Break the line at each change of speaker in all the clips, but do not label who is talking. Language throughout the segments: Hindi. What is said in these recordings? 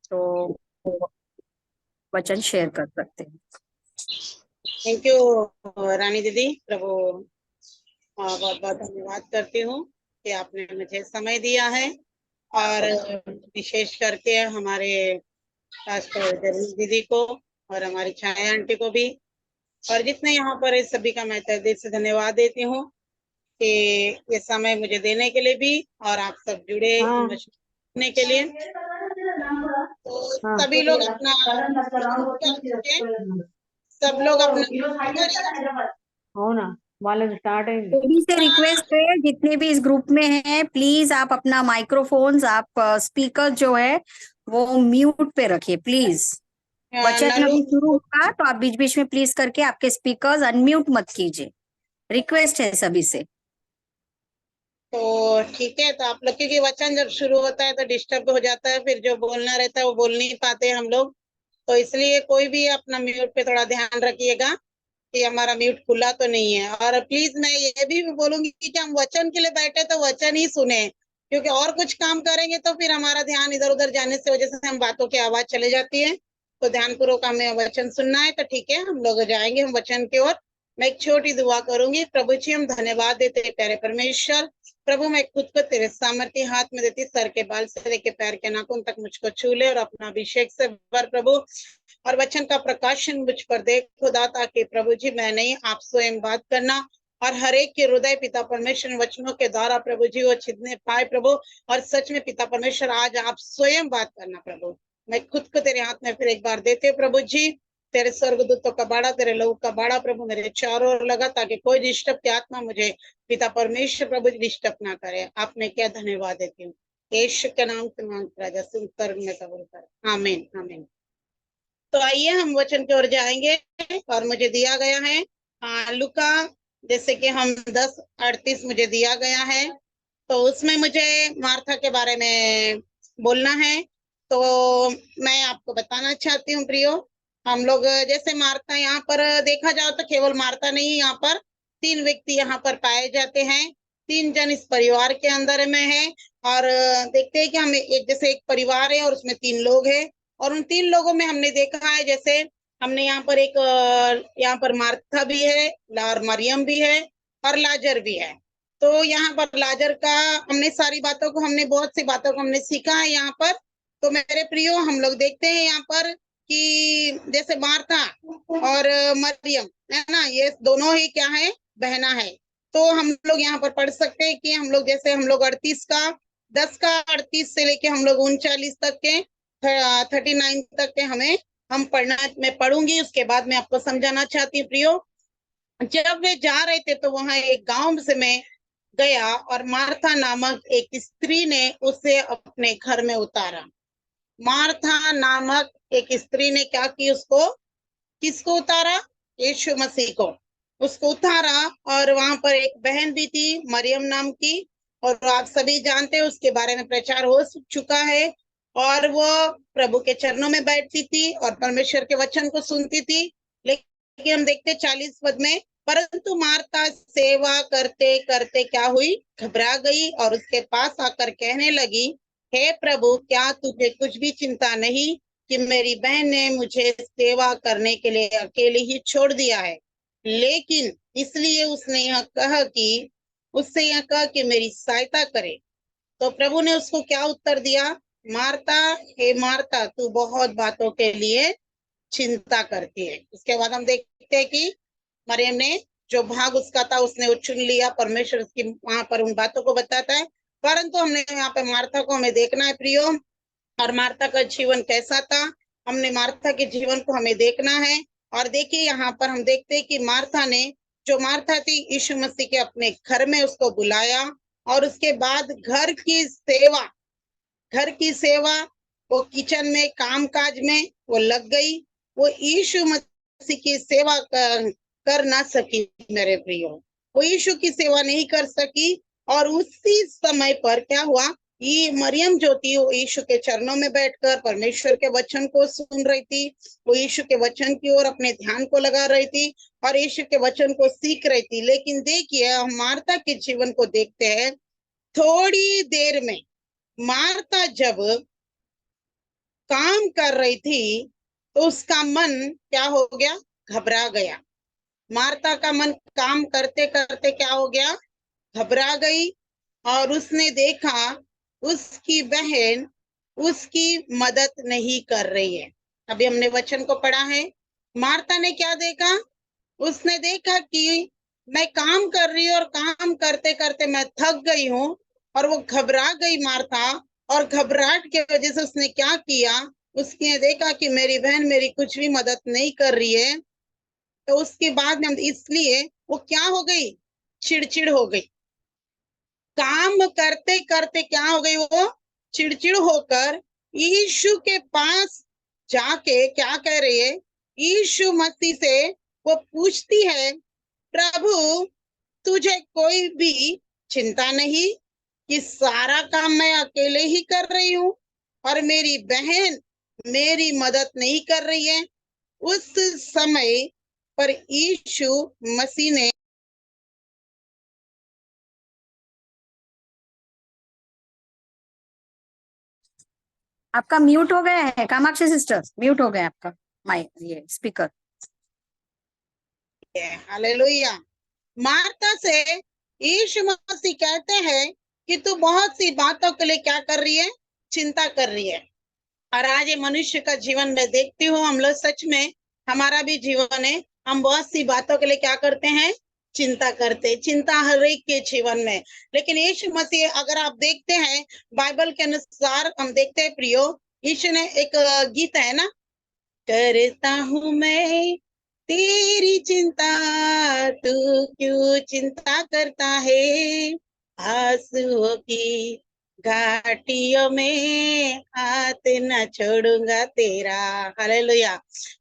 तो वचन शेयर कर सकते हैं।
थैंक यू रानी दीदी। प्रभु बहुत बहुत धन्यवाद करती हूँ कि आपने मुझे समय दिया है, और विशेष करके हमारे पास्टर दीदी को और हमारी छाया आंटी को भी, और जितने यहाँ पर इस सभी का मैं तहे दिल से धन्यवाद देती हूँ कि ये समय मुझे देने के लिए भी, और आप सब जुड़े सुनने के लिए। तो सभी लोग अपना सब लोग अपना
అవునా వాళ్ళది స్టార్ట్ అయింది
सभी से रिक्वेस्ट है, जितने भी इस ग्रुप में हैं, प्लीज आप अपना माइक्रोफोन्स, आप स्पीकर जो है वो म्यूट पे रखिए प्लीज। वचन
नलू
अभी शुरू होगा तो आप बीच बीच में प्लीज करके आपके स्पीकर्स अनम्यूट मत कीजिए, रिक्वेस्ट है सभी से।
तो ठीक है। तो आप लोग, क्योंकि वचन जब शुरू होता है तो डिस्टर्ब हो जाता है, फिर जो बोलना रहता है वो बोल नहीं पाते हम लोग। तो इसलिए कोई भी अपना म्यूट पे थोड़ा ध्यान रखिएगा कि हमारा म्यूट खुला तो नहीं है। और प्लीज मैं ये भी बोलूंगी कि हम वचन के लिए बैठे तो वचन ही सुने, क्योंकि और कुछ काम करेंगे तो फिर हमारा ध्यान इधर उधर जाने से वजह से हम बातों की आवाज चले जाती है। तो ध्यानपूर्वक हमें वचन सुनना है। तो ठीक है, हम लोग जाएंगे हम वचन की ओर। मैं एक छोटी दुआ करूंगी। प्रभु जी, हम धन्यवाद देते हैं प्यारे परमेश्वर। प्रभु, मैं खुद को तेरे सामर्थ्य हाथ में देती, सर के बाल से लेके पैर के नाखून तक मुझको छू ले और अपना अभिषेक से भर प्रभु, और वचन का प्रकाशन मुझ पर दे खुदा, ताकि प्रभु जी मैं नहीं, आप स्वयं बात करना, और हर एक के हृदय पिता परमेश्वर वचनों के द्वारा प्रभु जी वो छिदने पाए प्रभु। और सच में पिता परमेश्वर आज आप स्वयं बात करना प्रभु। मैं खुद को तेरे हाथ में फिर एक बार देते प्रभु जी। तेरे स्वर्गदूतों का बाड़ा, तेरे लहू का बाड़ा प्रभु मेरे चारों ओर लगा, ताकि कोई डिस्टर्ब की आत्मा मुझे पिता परमेश्वर प्रभु डिस्टर्ब ना करे। आपने क्या धन्यवाद देती हूँ यीशु के नाम से मांग राजा सुन कर में कबूल कर, आमीन आमीन। तो आइए हम वचन की ओर जाएंगे। और मुझे दिया गया है लुका, जैसे कि हम 10:38 मुझे दिया गया है, तो उसमें मुझे मार्था के बारे में बोलना है। तो मैं आपको बताना चाहती हूँ प्रियो, हम लोग जैसे मार्था, यहाँ पर देखा जाओ तो केवल मार्था नहीं, यहाँ पर 3 व्यक्ति यहाँ पर पाए जाते हैं। 3 जन इस परिवार के अंदर में है। और देखते हैं कि हम एक, जैसे एक परिवार है और उसमें 3 लोग हैं। और उन 3 लोगों में हमने देखा है, जैसे हमने यहाँ पर एक, यहाँ पर मार्था भी है और मरियम भी है और लाजर भी है। तो यहाँ पर लाजर का हमने सारी बातों को, हमने बहुत सी बातों को हमने सीखा है यहाँ पर। तो मेरे प्रियो, हम लोग देखते हैं यहाँ पर कि जैसे मार्था और मरियम है ना, ये दोनों ही क्या है, बहना है। तो हम लोग यहाँ पर पढ़ सकते हैं कि हम लोग, जैसे हम लोग 38 का 10 का 38 से लेके हम लोग 39 तक के 39 तक के हमें हम पढ़ना, मैं पढ़ूंगी, उसके बाद मैं आपको समझाना चाहती हूँ प्रियो। जब वे जा रहे थे तो वहां एक गांव से में गया, और मार्था नामक एक स्त्री ने उसे अपने घर में उतारा। मार्था नामक एक स्त्री ने क्या की, उसको, किसको उतारा, यीशु मसीह को, उसको उतारा। और वहां पर एक बहन भी थी मरियम नाम की, और आप सभी जानते हैं उसके बारे में प्रचार हो चुका है। और वो प्रभु के चरणों में बैठती थी और परमेश्वर के वचन को सुनती थी। लेकिन हम देखते 40 पद में, परंतु मार्ता सेवा करते करते क्या हुई, घबरा गई और उसके पास आकर कहने लगी, हे प्रभु, क्या तुझे कुछ भी चिंता नहीं कि मेरी बहन ने मुझे सेवा करने के लिए अकेले ही छोड़ दिया है? लेकिन इसलिए उसने यह कहा कि उससे यह कहा कि मेरी सहायता करे। तो प्रभु ने उसको क्या उत्तर दिया, मार्ता, हे मार्ता, तू बहुत बातों के लिए चिंता करती है। उसके बाद हम देखते हैं कि मरियम ने जो भाग उसका था उसने वो चुन लिया, परमेश्वर उसकी वहां पर उन बातों को बताता है। परंतु हमने यहाँ पे मार्था को हमें देखना है प्रियो, और मार्था का जीवन कैसा था, हमने मार्था के जीवन को हमें देखना है। और देखिए यहाँ पर हम देखते हैं कि मार्था ने, जो मार्था थी, यीशु मसीह के अपने घर में उसको बुलाया, और उसके बाद घर की सेवा, वो किचन में काम काज में वो लग गई। वो यीशु मसीह की सेवा कर ना सकी मेरे प्रियो, वो यीशु की सेवा नहीं कर सकी। और उसी समय पर क्या हुआ, ये मरियम जो थी वो यीशु के चरणों में बैठकर परमेश्वर के वचन को सुन रही थी। वो यीशु के वचन की ओर अपने ध्यान को लगा रही थी और यीशु के वचन को सीख रही थी। लेकिन देखिए, हम मार्था के जीवन को देखते हैं। थोड़ी देर में मार्था जब काम कर रही थी तो उसका मन क्या हो गया, घबरा गया। मार्था का मन काम करते करते क्या हो गया, घबरा गई। और उसने देखा उसकी बहन उसकी मदद नहीं कर रही है। अभी हमने वचन को पढ़ा है। मार्था ने क्या देखा, उसने देखा कि मैं काम कर रही हूँ और काम करते करते मैं थक गई हूँ, और वो घबरा गई मार्था। और घबराहट की वजह से उसने क्या किया, उसने देखा कि मेरी बहन मेरी कुछ भी मदद नहीं कर रही है। तो उसके बाद में इसलिए वो क्या हो गई, चिड़चिड़ हो गई। काम करते करते क्या हो गई वो, चिड़चिड़ होकर यीशु के पास जाके क्या कह रही है, यीशु मसीह से वो पूछती है, प्रभु तुझे कोई भी चिंता नहीं कि सारा काम मैं अकेले ही कर रही हूँ और मेरी बहन मेरी मदद नहीं कर रही है। उस समय पर यीशु मसीह ने
आपका म्यूट हो गया है कामाक्षी सिस्टर, म्यूट हो गया आपका माइक, ये स्पीकर।
हालेलुया। मार्था से यीशु मसीह कहते हैं कि तू बहुत सी बातों के लिए क्या कर रही है, चिंता कर रही है। और आज ये मनुष्य का जीवन में देखती हूँ, हम लोग सच में, हमारा भी जीवन है, हम बहुत सी बातों के लिए क्या करते हैं, चिंता करते, चिंता हर एक के जीवन में। लेकिन यीशु मसीह, अगर आप देखते हैं बाइबल के अनुसार, हम देखते हैं प्रियो, यीशु ने एक गीत है ना, करता हूँ मैं तेरी चिंता, तू क्यों चिंता करता है, आंसुओं की घाटियों में हाथ न छोड़ूंगा तेरा। हालेलुया।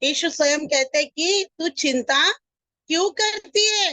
यीशु स्वयं कहते हैं कि तू चिंता क्यों करती है।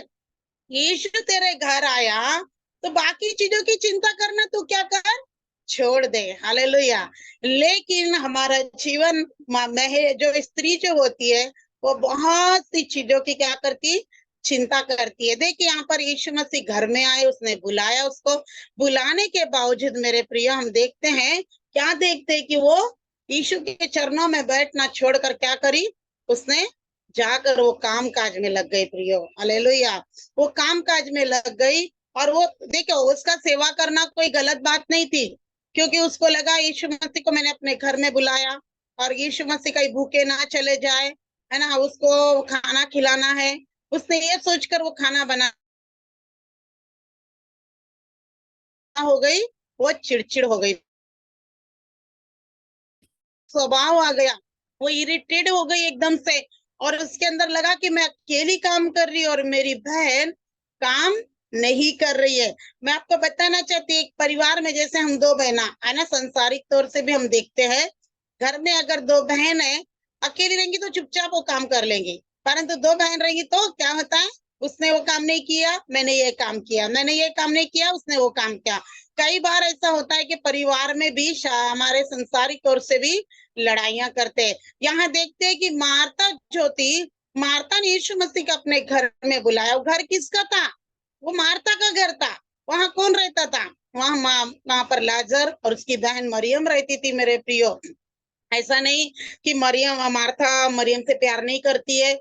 यीशु तेरे घर आया तो बाकी चीजों की चिंता करना तू क्या कर, छोड़ दे। हालेलुया। लेकिन हमारा जीवन में जो स्त्री जो होती है वो बहुत सी चीजों की क्या करती, चिंता करती है। देखिए यहाँ पर यीशु मसीह घर में आए, उसने बुलाया, उसको बुलाने के बावजूद मेरे प्रिय हम देखते हैं, क्या देखते हैं कि वो यीशु के चरणों में बैठना छोड़कर क्या करी, उसने जाकर वो काम काज में लग गई प्रियो। हालेलुया। वो काम काज में लग गई। और वो देखो, उसका सेवा करना कोई गलत बात नहीं थी, क्योंकि उसको लगा यीशु मसीह को मैंने अपने घर में बुलाया और यीशु मसीह कहीं भूखे ना चले जाए, है ना, उसको खाना खिलाना है। उसने ये सोचकर वो खाना बना हो गई, वो चिड़चिड़ हो गई, स्वभाव आ गया, वो इरिटेट हो गई एकदम से। और उसके अंदर लगा कि मैं अकेली काम कर रही हूँ और मेरी बहन काम नहीं कर रही है। मैं आपको बताना चाहती हूँ, एक परिवार में जैसे हम दो बहना है ना, संसारिक तौर से भी हम देखते हैं, घर में अगर दो बहन है, अकेली रहेंगी तो चुपचाप वो काम कर लेंगी, परंतु दो बहन रहेंगी तो क्या होता है, उसने वो काम नहीं किया, मैंने ये काम किया, मैंने ये काम नहीं किया, उसने वो काम किया। कई बार ऐसा होता है कि परिवार में भी हमारे संसारिक तौर से भी लड़ाइयां करते हैं। यहाँ देखते हैं कि मार्था जो थी, मार्था ने यीशु मसीह को अपने घर में बुलाया। वो घर किसका था, वो मार्था का घर था। वहां कौन रहता था, वहां पर लाजर और उसकी बहन मरियम रहती थी मेरे प्रियो। ऐसा नहीं कि मरियम, मार्था मरियम से प्यार नहीं करती है,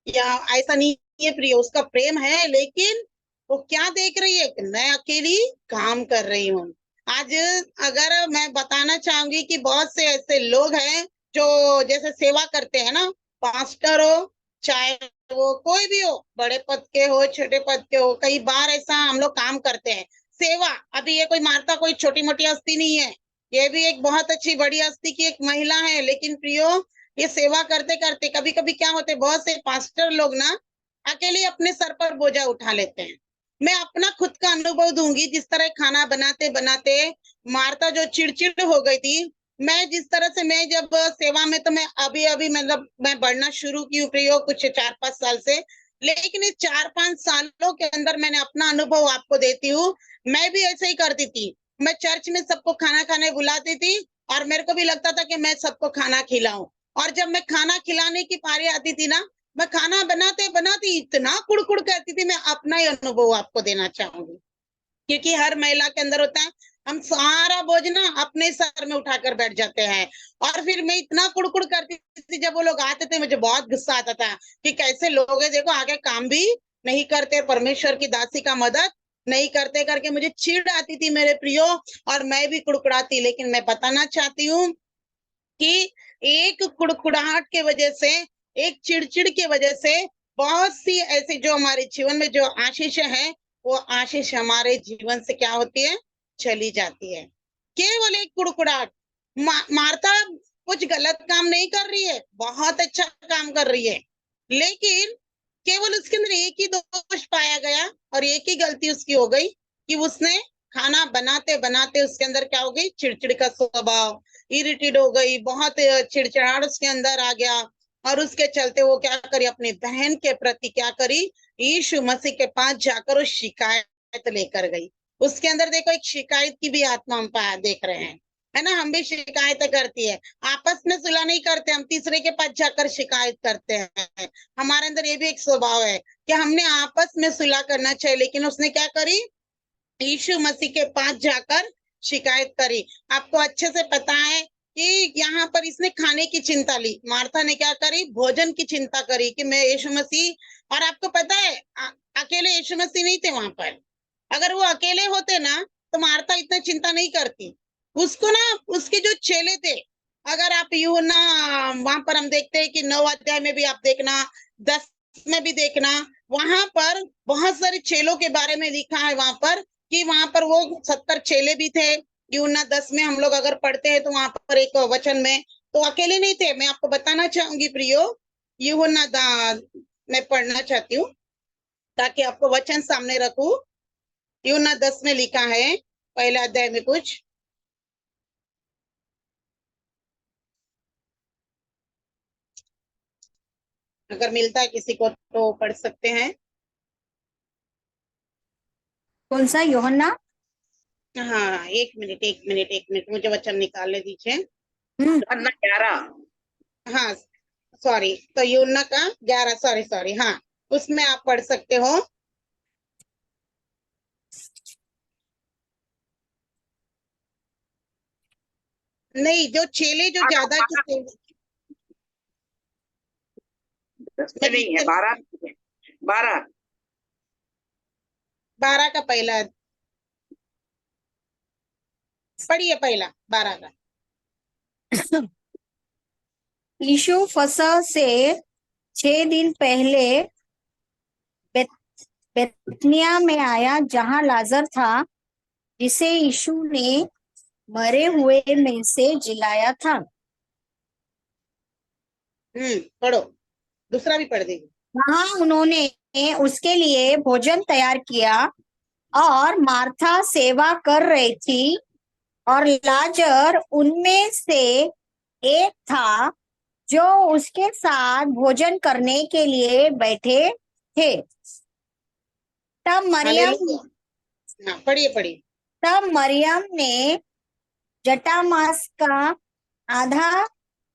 या ऐसा नहीं है प्रियो, उसका प्रेम है, लेकिन वो क्या देख रही है कि मैं अकेली काम कर रही हूँ। आज अगर मैं बताना चाहूंगी कि बहुत से ऐसे लोग हैं जो जैसे सेवा करते हैं ना, पास्टर हो चाहे वो कोई भी हो, बड़े पद के हो छोटे पद के हो, कई बार ऐसा हम लोग काम करते हैं सेवा। अभी ये कोई मार्था कोई छोटी मोटी हस्ती नहीं है, ये भी एक बहुत अच्छी बड़ी हस्ती की एक महिला है। लेकिन प्रियो, ये सेवा करते करते कभी कभी क्या होते, बहुत से पास्टर लोग ना अकेले अपने सर पर बोझा उठा लेते हैं। मैं अपना खुद का अनुभव दूंगी, जिस तरह खाना बनाते बनाते मार्था जो चिड़चिड़ हो गई थी, मैं जिस तरह से, मैं जब सेवा में, तो मैं अभी अभी मतलब मैं बढ़ना शुरू की प्रयोग कुछ 4-5 साल से, लेकिन इस 4-5 सालों के अंदर मैंने अपना अनुभव आपको देती हूँ। मैं भी ऐसे ही करती थी, मैं चर्च में सबको खाना खाने बुलाती थी और मेरे को भी लगता था कि मैं सबको खाना खिलाऊं। और जब मैं खाना खिलाने की पारी आती थी ना, मैं खाना बनाते बनाते इतना कुड़कुड़ करती थी। मैं अपना ही अनुभव आपको देना चाहूंगी, क्योंकि हर महिला के अंदर होता है, हम सारा बोझ ना अपने सर में उठाकर बैठ जाते हैं। और फिर मैं इतना कुड़कुड़ करती थी, जब वो लोग आते थे मुझे बहुत गुस्सा आता था कि कैसे लोग हैं, देखो आगे काम भी नहीं करते, परमेश्वर की दासी का मदद नहीं करते करके मुझे चिढ़ आती थी मेरे प्रियो। और मैं भी कुड़कुड़ाती, लेकिन मैं बताना चाहती हूँ कि एक कुड़कुड़ाहट के वजह से, एक चिड़चिड़ की वजह से बहुत सी ऐसी जो हमारे जीवन में जो आशीष है, वो आशीष हमारे जीवन से क्या होती है, चली जाती है। केवल एक कुड़कुड़ाहट। मार्था कुछ गलत काम नहीं कर रही है, बहुत अच्छा काम कर रही है, लेकिन केवल उसके अंदर एक ही दोष पाया गया और एक ही गलती उसकी हो गई कि उसने खाना बनाते बनाते उसके अंदर क्या हो गई, चिड़चिड़ का स्वभाव, इरिटेट हो गई, बहुत चिड़चिड़ाहट उसके अंदर आ गया। और उसके चलते वो क्या करी, अपनी बहन के प्रति क्या करी, यीशु मसीह के पास जाकर वो शिकायत लेकर गई। उसके अंदर देखो एक शिकायत की भी आत्मा हम देख रहे हैं, है ना। हम भी शिकायत करती है, आपस में सुलह नहीं करते, हम तीसरे के पास जाकर शिकायत करते हैं। हमारे अंदर ये भी एक स्वभाव है कि हमने आपस में सुलह करना चाहिए, लेकिन उसने क्या करी, यीशु मसीह के पास जाकर शिकायत करी। आपको अच्छे से पता है कि यहाँ पर इसने खाने की चिंता ली, मार्था ने क्या करी, भोजन की चिंता करी कि मैं यीशु मसीह। और आपको पता है अकेले यीशु मसीह नहीं थे वहां पर। अगर वो अकेले होते ना तो मार्था इतना चिंता नहीं करती। उसको ना उसके जो चेले थे, अगर आप यूहन्ना वहां पर हम देखते हैं कि 9 अध्याय में भी आप देखना, 10 में भी देखना, वहां पर बहुत सारे चेलों के बारे में लिखा है वहां पर कि वहां पर वो 70 चेले भी थे। यूहन्ना 10 में हम लोग अगर पढ़ते हैं तो वहां पर एक वचन में तो अकेले नहीं थे। मैं आपको बताना चाहूंगी प्रियो, यूहन्ना मैं पढ़ना चाहती हूँ ताकि आपको वचन सामने रखूं। यूहन्ना 10 में लिखा है, पहला अध्याय में कुछ, अगर मिलता है किसी को तो पढ़ सकते हैं।
कौन सा यूहन्ना?
हाँ, एक मिनट एक मिनट एक मिनट, मुझे वचन निकालने दीजिए।
हम्म,
11, हाँ सॉरी, तो यूहन्ना का 11, सॉरी सॉरी, हाँ उसमें आप पढ़ सकते हो। नहीं, जो चेले जो ज्यादा
नहीं है, 12, 12।
12 का पहला पढ़िए, पहला 12 का।
यीशु फसह से 6 दिन पहले बेतनिया में आया, जहां लाजर था, जिसे यीशु ने मरे हुए में से जिलाया था।
पढ़ो, दूसरा भी पढ़ देगी।
वहां उन्होंने उसके लिए भोजन तैयार किया और मार्था सेवा कर रही थी, और लाजर उनमें से एक था जो उसके साथ भोजन करने के लिए बैठे थे। तब मरियम
हालेलुया। हाँ, पढ़िए पढ़िए।
तब मरियम ने जटामांस का आधा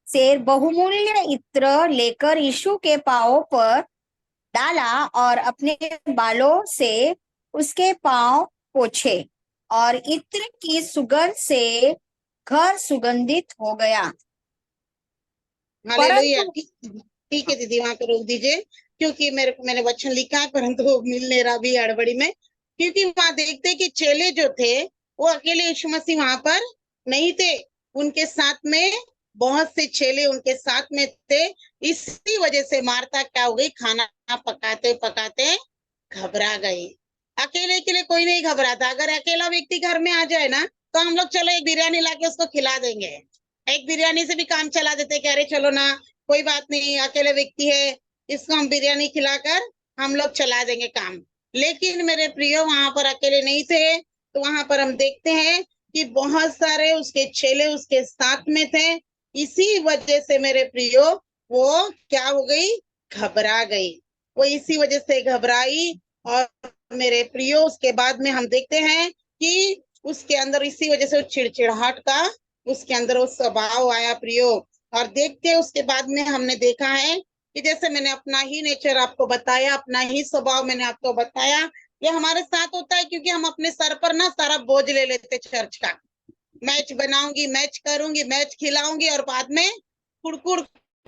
सेर बहुमूल्य इत्र लेकर यीशु के पांवों पर डाला और अपने बालों से उसके पांव पोंछे, और इत्र की सुगंध से घर सुगंधित हो गया।
हालेलुया।
परंतु
ठीक है दीदी, वहां पे रोक दीजिए, क्योंकि मैंने वचन लिखा है परंतु वो मिल नहीं रहा भी हड़बड़ी में। क्योंकि वहां देखते कि चेले जो थे वो अकेले यीशु मसीह वहां पर नहीं थे, उनके साथ में बहुत से चेले उनके साथ में थे। इसी वजह से मार्था क्या हो गई, खाना पकाते पकाते घबरा गई। अकेले के लिए कोई नहीं घबराता। अगर अकेला व्यक्ति घर में आ जाए ना तो हम लोग चलो एक बिरयानी लाके उसको खिला देंगे, एक बिरयानी से भी काम चला देते कि अरे चलो ना, कोई बात नहीं, अकेले व्यक्ति है, इसको हम बिरयानी खिलाकर हम लोग चला देंगे काम। लेकिन मेरे प्रियो वहां पर अकेले नहीं थे, तो वहां पर हम देखते हैं कि बहुत सारे उसके चेले उसके साथ में थे। इसी वजह से मेरे प्रियो वो क्या हो गई, घबरा गई। वो इसी वजह से घबराई। और मेरे प्रियो उसके बाद में हम देखते हैं कि उसके अंदर इसी वजह से चिड़चिड़ाहट का उसके अंदर वो स्वभाव आया प्रियो। और देखते उसके बाद में हमने देखा है कि जैसे मैंने अपना ही नेचर आपको बताया, अपना ही स्वभाव मैंने आपको बताया ये हमारे साथ होता है क्योंकि हम अपने सर पर ना सारा बोझ ले लेते चर्च का। मैच बनाऊंगी, मैच करूंगी, मैच खिलाऊंगी, और बाद में कुड़कुड़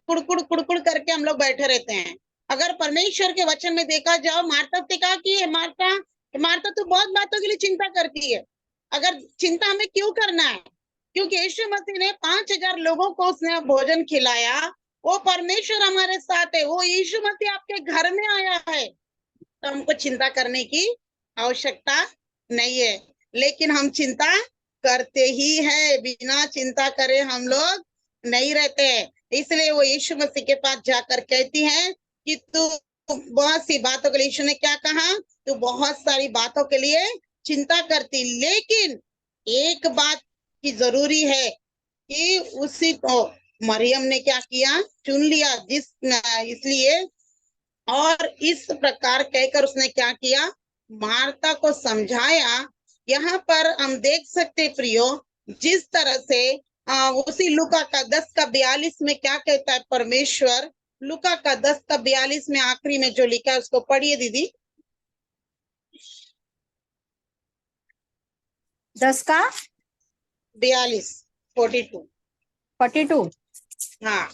कुड़कुड़ कुड़कुड़ करके हम लोग बैठे रहते हैं। अगर परमेश्वर के वचन में देखा जाओ, मार्था से कहा कि मार्था, मार्था तो बहुत बातों के लिए चिंता करती है। अगर चिंता हमें क्यों करना है? क्योंकि यीशु मसीह ने 5,000 लोगों को उसने भोजन खिलाया। वो परमेश्वर हमारे साथ है, वो यीशु मसीह आपके घर में आया है, तो हमको चिंता करने की आवश्यकता नहीं है। लेकिन हम चिंता करते ही है, बिना चिंता करे हम लोग नहीं रहते हैं। इसलिए वो यीशु मसीह के पास जाकर कहती है कि तू बहुत सी बातों के लिए, यीशु ने क्या कहा, तू बहुत सारी बातों के लिए चिंता करती, लेकिन एक बात की जरूरी है कि उसी को मरियम ने क्या किया, चुन लिया। इसलिए और इस प्रकार कहकर उसने क्या किया, मार्था को समझाया। यहाँ पर हम देख सकते प्रियो, जिस तरह से उसी लूका का 10:42 में क्या कहता है परमेश्वर, लूका का 10:42 में आखिरी में जो लिखा है उसको पढ़िए दीदी।
10:42
42। हाँ,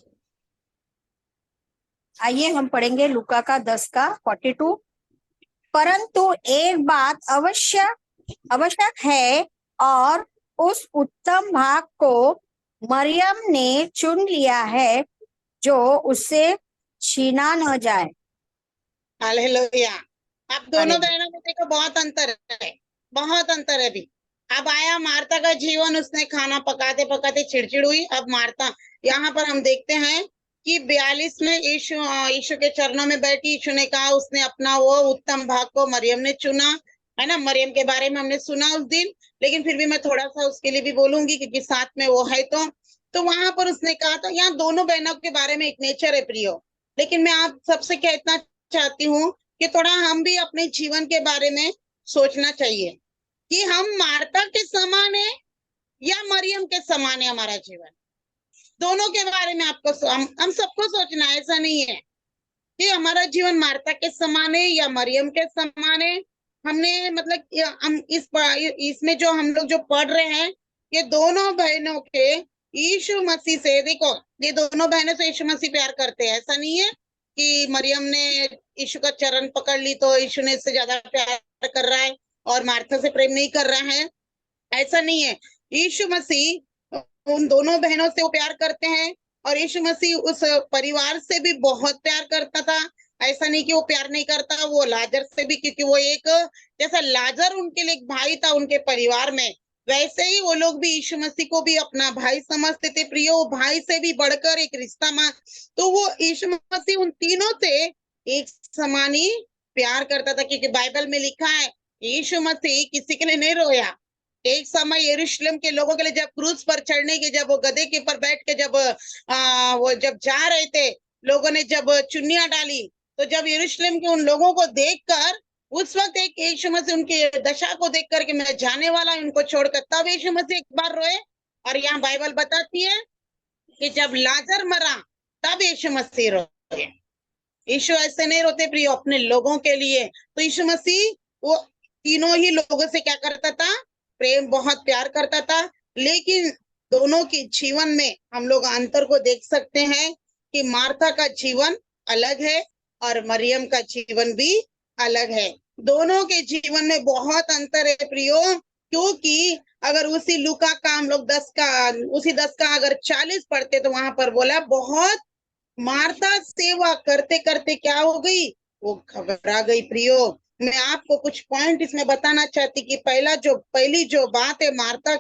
आइए हम पढ़ेंगे लूका का 10:42। परंतु एक बात आवश्यक है, और उस उत्तम भाग को मरियम ने चुन लिया है, जो उससे छीना न जाए।
हालेलुया। अब दोनों
हालेलुया।
बहनों में देखो बहुत अंतर है, बहुत अंतर है भी। अब आया मार्था का जीवन, उसने खाना पकाते पकाते चिड़चिड़ हुई। अब मार्था, यहाँ पर हम देखते हैं कि 42 में यीशु के चरणों में बैठी, यीशु ने कहा, उसने अपना वो उत्तम भाग को मरियम ने चुना, है ना। मरियम के बारे में हमने सुना उस दिन, लेकिन फिर भी मैं थोड़ा सा उसके लिए भी बोलूंगी क्योंकि साथ में वो है। तो वहां पर उसने कहा था, यहाँ दोनों बहनों के बारे में एक नेचर है प्रियो। लेकिन मैं आप सबसे कहना चाहती हूँ कि थोड़ा हम भी अपने जीवन के बारे में सोचना चाहिए कि हम मार्था के समान है या मरियम के समान है हमारा जीवन। दोनों के बारे में आपको हम सबको सोचना है। ऐसा नहीं है कि हमारा जीवन मार्था के समान है या मरियम के समान है। हमने मतलब हम इसमें जो हम लोग जो पढ़ रहे हैं, ये दोनों बहनों के यीशु मसीह से, देखो ये दोनों बहनों से यीशु मसीह प्यार करते हैं। ऐसा नहीं है कि मरियम ने यीशु का चरण पकड़ ली तो यीशु ने इससे ज्यादा प्यार कर रहा है और मार्था से प्रेम नहीं कर रहा है। ऐसा नहीं है। यीशु मसीह उन दोनों बहनों से वो प्यार करते हैं, और यीशु मसीह उस परिवार से भी बहुत प्यार करता था। ऐसा नहीं कि वो प्यार नहीं करता, वो लाजर से भी, क्योंकि वो एक, जैसा लाजर उनके लिए एक भाई था उनके परिवार में, वैसे ही वो लोग भी यीशु मसीह को भी अपना भाई समझते थे प्रियो। वो भाई से भी बढ़कर एक रिश्ता मान, तो वो यीशु मसीह उन तीनों से एक समान ही प्यार करता था, क्योंकि बाइबल में लिखा है यीशु मसीह किसी के लिए नहीं रोया। एक समय यरूशलेम के लोगों के लिए जब क्रूज पर चढ़ने के, जब वो गधे के ऊपर बैठ के जब वो जब जा रहे थे, लोगों ने जब चुन्नियां डाली, तो जब यरूशलेम के उन लोगों को देखकर, उस वक्त एक यीशु मसीह उनकी दशा को देख करके, मैं जाने वाला उनको छोड़कर, तब यीशु मसीह एक बार रोए। और यहाँ बाइबल बताती है कि जब लाजर मरा तब यीशु मसीह रोए। यीशु ऐसे नहीं रोते प्रियो अपने लोगों के लिए। तो यीशु मसीह वो तीनों ही लोगों से क्या करता था, प्रेम, बहुत प्यार करता था। लेकिन दोनों के जीवन में हम लोग अंतर को देख सकते हैं कि मार्था का जीवन अलग है और मरियम का जीवन भी अलग है। दोनों के जीवन में बहुत अंतर है प्रियो, क्योंकि अगर उसी लूका का हम लोग 10 का अगर 40 पढ़ते तो वहां पर बोला, बहुत मार्था सेवा करते करते क्या हो गई, वो घबरा गई प्रियो। मैं आपको कुछ पॉइंट इसमें बताना चाहती कि पहली जो बात है, मार्था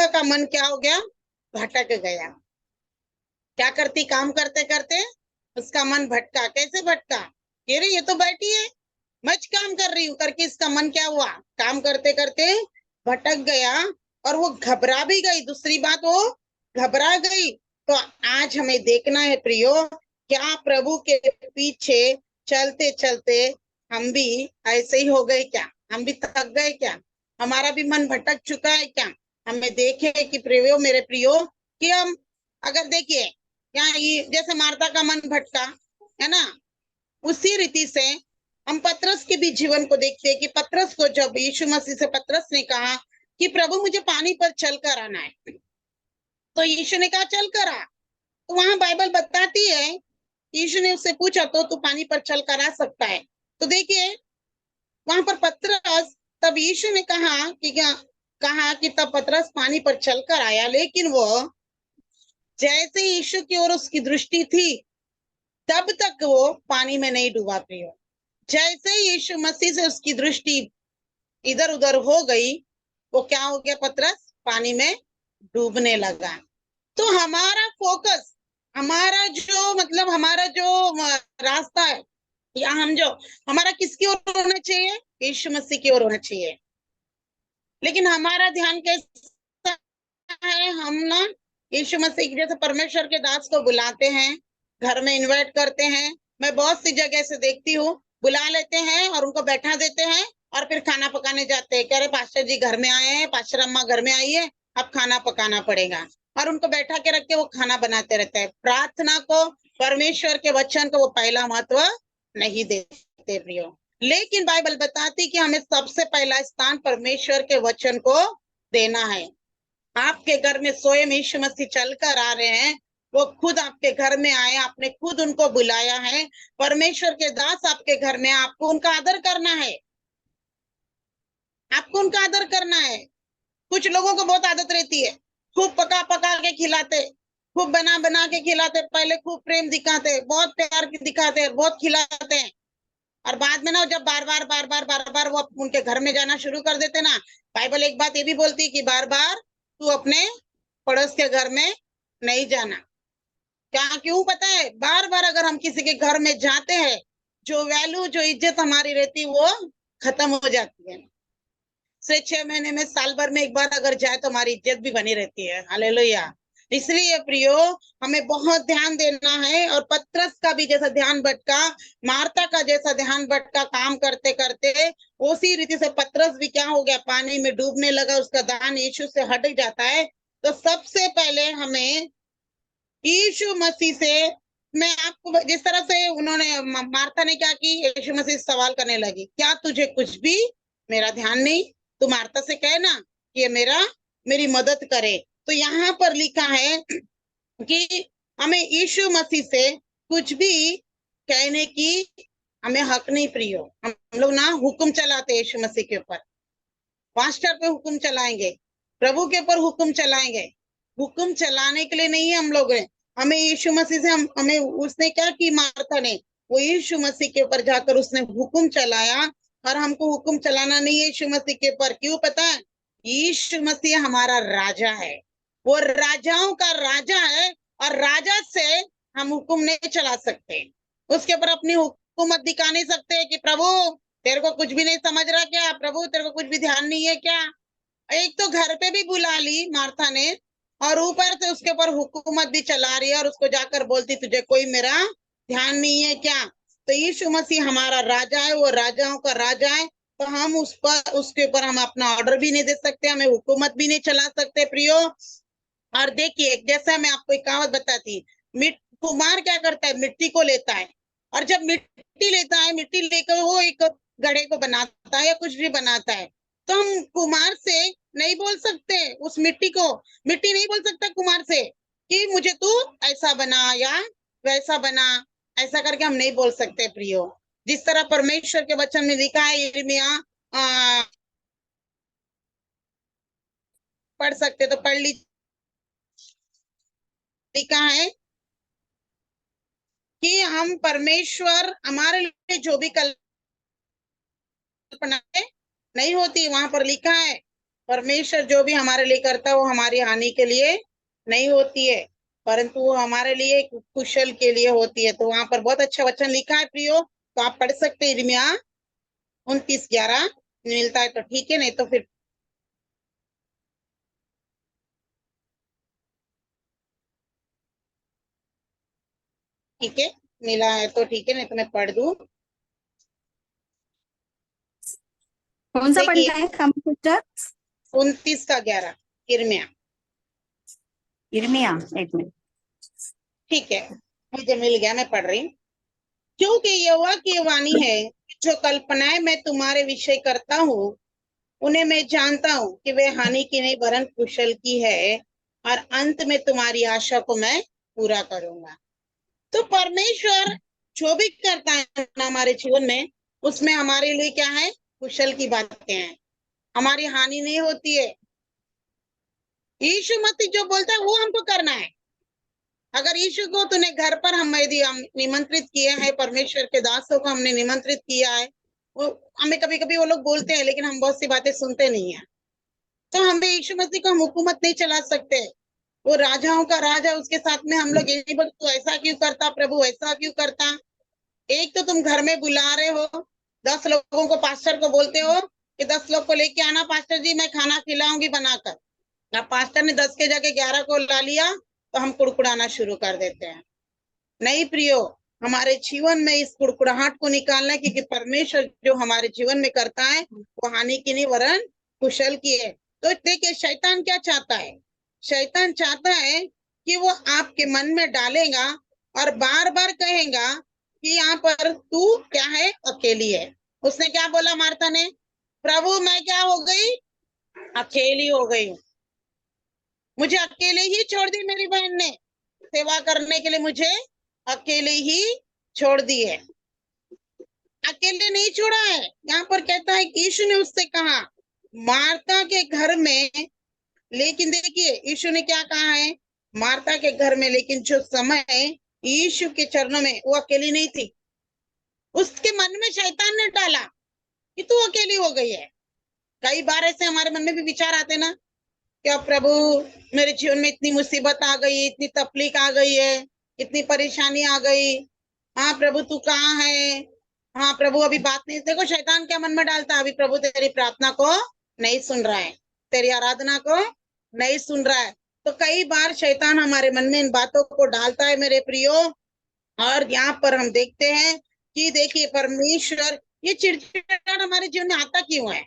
का मन क्या हो गया, भटक गया। क्या करती, काम करते करते उसका मन भटका। कैसे भटका, अरे ये तो बैठी है, मैं काम कर रही हूँ करके इसका मन क्या हुआ, काम करते करते भटक गया, और वो घबरा भी गई। दूसरी बात, वो घबरा गई। तो आज हमें देखना है प्रियो, क्या प्रभु के पीछे चलते चलते हम भी ऐसे ही हो गए क्या, हम भी थक गए क्या, हमारा भी मन भटक चुका है क्या। हमें देखे कि प्रियो, मेरे प्रियो, कि हम अगर देखिए यहाँ जैसे मार्था का मन भटका है ना, उसी रीति से हम पतरस के भी जीवन को देखते हैं कि पतरस को जब यीशु मसीह से पतरस ने कहा कि प्रभु मुझे पानी पर चल कर आना है, तो यीशु ने कहा चल कर आ। तो वहां बाइबल बताती है, यीशु ने उससे पूछा तो तू पानी पर चल कर आ सकता है। तो देखिए वहां पर पतरस, तब यीशु ने कहा कि कहा कि तब पतरस पानी पर चलकर आया, लेकिन वो जैसे यीशु की ओर उसकी दृष्टि थी तब तक वो पानी में नहीं डूबा। प्रियो, जैसे यीशु मसीह से उसकी दृष्टि इधर उधर हो गई, वो क्या हो गया, पतरस पानी में डूबने लगा। तो हमारा फोकस, हमारा जो मतलब हमारा जो रास्ता है, या हम जो हमारा किसकी ओर होना चाहिए, यीशु मसीह की ओर होना चाहिए। लेकिन हमारा ध्यान कैसा है, हम ना यीशु मसीह जैसे परमेश्वर के दास को बुलाते हैं, घर में इनवाइट करते हैं। मैं बहुत सी जगह से देखती हूँ, बुला लेते हैं और उनको बैठा देते हैं और फिर खाना पकाने जाते हैं। कह रहे पास्टर जी घर में आए हैं, पास्टर अम्मा घर में आई है, अब खाना पकाना पड़ेगा, और उनको बैठा के रख के वो खाना बनाते रहते हैं। प्रार्थना को, परमेश्वर के वचन को वो पहला महत्व नहीं देते प्रियो। लेकिन बाइबल बताती कि हमें सबसे पहला स्थान परमेश्वर के वचन को देना है। आपके घर में स्वयं यीशु मसीह चलकर आ रहे हैं, वो खुद आपके घर में आए, आपने खुद उनको बुलाया है। परमेश्वर के दास आपके घर में, आपको उनका आदर करना है, आपको उनका आदर करना है। कुछ लोगों को बहुत आदत रहती है, खूब पका पका के खिलाते, खूब बना बना के खिलाते, पहले खूब प्रेम दिखाते, बहुत प्यार दिखाते, बहुत खिलाते हैं, और बाद में ना जब बार बार वो उनके घर में जाना शुरू कर देते ना, बाइबल एक बात ये भी बोलती है कि बार बार तू अपने पड़ोस के घर में नहीं जाना। क्या क्यों पता है, बार बार अगर हम किसी के घर में जाते हैं, जो वैल्यू, जो इज्जत हमारी रहती वो खत्म हो जाती है। से 6 महीने में, साल भर में एक बार अगर जाए तो हमारी इज्जत भी बनी रहती है। हालेलुया। इसलिए प्रियो हमें बहुत ध्यान देना है। और पतरस का भी जैसा ध्यान भटका, मार्ता का जैसा ध्यान भटका, काम करते करते उसी रीति से पतरस भी क्या हो गया, पानी में डूबने लगा, उसका ध्यान यीशु से हट जाता है। तो सबसे पहले हमें यीशु मसीह से, मैं आपको जिस तरह से उन्होंने मार्था ने क्या की, यीशु मसीह सवाल करने लगी, क्या तुझे कुछ भी मेरा ध्यान नहीं? तू मार्था से कहे ना कि ये मेरी मदद करे। तो यहाँ पर लिखा है कि हमें यीशु मसीह से कुछ भी कहने की हमें हक नहीं। प्रियो, हम लोग ना हुक्म चलाते यीशु मसीह के ऊपर, पास्टर पे हुक्म चलाएंगे, प्रभु के ऊपर हुक्म चलाएंगे। हुक्म चलाने के लिए नहीं है हम लोग, हमें यीशु मसीह से हमें उसने क्या की, मार्था ने, वो यीशु मसीह के ऊपर जाकर उसने हुक्म चलाया। और हमको हुक्म चलाना नहीं है यीशु मसीह के ऊपर। क्यों पता है? यीशु मसीह हमारा राजा है, वो राजाओं का राजा है, और राजा से हम हुक्म नहीं चला सकते, उसके ऊपर अपनी हुकूमत दिखा नहीं सकते कि प्रभु तेरे को कुछ भी नहीं समझ रहा क्या, प्रभु तेरे को कुछ भी ध्यान नहीं है क्या। एक तो घर पे भी बुला ली मार्था ने, और ऊपर से उसके ऊपर हुकूमत भी चला रही है, और उसको जाकर बोलती तुझे कोई मेरा ध्यान नहीं है क्या। तो यीशु मसीह हमारा राजा है, वो राजाओं का राजा है, तो हम उसके ऊपर हम अपना ऑर्डर भी नहीं दे सकते, हमें हुकूमत भी नहीं चला सकते प्रियो। और देखिए, जैसा मैं आपको एक कहावत बताती, कुम्हार क्या करता है, मिट्टी को लेता है, और जब मिट्टी लेता है, मिट्टी लेकर वो एक घड़े को बनाता है या कुछ भी बनाता है, तो हम कुम्हार से नहीं बोल सकते, उस मिट्टी नहीं बोल सकता कुम्हार से कि मुझे तू ऐसा बना या वैसा बना, ऐसा करके हम नहीं बोल सकते प्रियो। जिस तरह परमेश्वर के वचन में लिखा है, यिर्मयाह पढ़ सकते तो पढ़ लीजिए, लिखा है कि हम परमेश्वर हमारे लिए जो भी कल्पना नहीं होती, वहां पर लिखा है परमेश्वर जो भी हमारे लिए करता है वो हमारी हानि के लिए नहीं होती है, परंतु वो हमारे लिए कुशल के लिए होती है। तो वहां पर बहुत अच्छा वचन लिखा है प्रियो, तो आप पढ़ सकते हैं। यिर्मयाह 29:11 मिलता है तो ठीक है, नहीं तो फिर ठीक है, मिला है तो ठीक है, नहीं तो मैं पढ़ दूं।
कौन सा
देखिए
पढ़ना है कंप्यूटर?
29:11 यिर्मयाह।
यिर्मयाह, एक मिनट।
ठीक है, मुझे मिल गया, मैं पढ़ रही हूँ। क्योंकि यहोवा की वाणी है, जो कल्पनाएं मैं तुम्हारे विषय करता हूँ उन्हें मैं जानता हूँ कि वे हानि की नहीं वरन कुशल की है, और अंत में तुम्हारी आशा को मैं पूरा करूंगा। तो परमेश्वर जो भी करता है ना हमारे जीवन में, उसमें हमारे लिए क्या है, कुशल की बातें हैं, हमारी हानि नहीं होती है। यीशु मसीह जो बोलता है वो हमको करना है। अगर यीशु को तूने घर पर हम यदि हम निमंत्रित किए हैं, परमेश्वर के दासों को हमने निमंत्रित किया है, वो हमें कभी कभी वो लोग बोलते हैं लेकिन हम बहुत सी बातें सुनते नहीं है, तो हमें यीशु मसीह को हम हुकूमत नहीं चला सकते। वो राजाओं का राजा, उसके साथ में हम लोग ये नहीं बोलते तू ऐसा क्यों करता प्रभु, ऐसा क्यों करता। एक तो तुम घर में बुला रहे हो 10 लोगों को, पास्टर को बोलते हो कि 10 लोग को लेके आना पास्टर जी, मैं खाना खिलाऊंगी बनाकर। अब पास्टर ने 10 के जगह 11 को ला लिया तो हम कुड़कुड़ाना शुरू कर देते हैं। नहीं प्रियो, हमारे जीवन में इस कुड़कुड़ाहट को निकालना है, क्योंकि परमेश्वर जो हमारे जीवन में करता है वो हानि की नहीं वरन कुशल की है। तो देखिए शैतान क्या चाहता है, शैतान चाहता है कि वो आपके मन में डालेगा और बार बार कहेगा कि यहाँ पर तू क्या है, अकेली है। उसने क्या बोला मार्था ने, प्रभु मैं क्या हो गई, अकेली हो गई हूँ, मुझे अकेले ही छोड़ दी, मेरी बहन ने सेवा करने के लिए मुझे अकेले ही छोड़ दी है। अकेले नहीं छोड़ा है, यहाँ पर कहता है कि यीशु ने उससे कहा मार्था के घर में, लेकिन देखिए यीशु ने क्या कहा है, मार्था के घर में, लेकिन जो समय यीशु के चरणों में, वो अकेली नहीं थी। उसके मन में शैतान ने डाला कि तू अकेली हो गई है। कई बार ऐसे हमारे मन में भी विचार आते ना, क्या प्रभु मेरे जीवन में इतनी मुसीबत आ गई, इतनी तकलीफ आ गई है, इतनी परेशानी आ गई, हाँ प्रभु तू कहाँ है, हाँ प्रभु अभी बात नहीं। देखो शैतान क्या मन में डालता है, अभी प्रभु तेरी प्रार्थना को नहीं सुन रहा है, तेरी आराधना को नहीं सुन रहा है। तो कई बार शैतान हमारे मन में इन बातों को डालता है मेरे प्रियो। और यहाँ पर हम देखते हैं कि देखिए परमेश्वर, ये चिड़चिड़ाहट हमारे जीवन में आता क्यों है,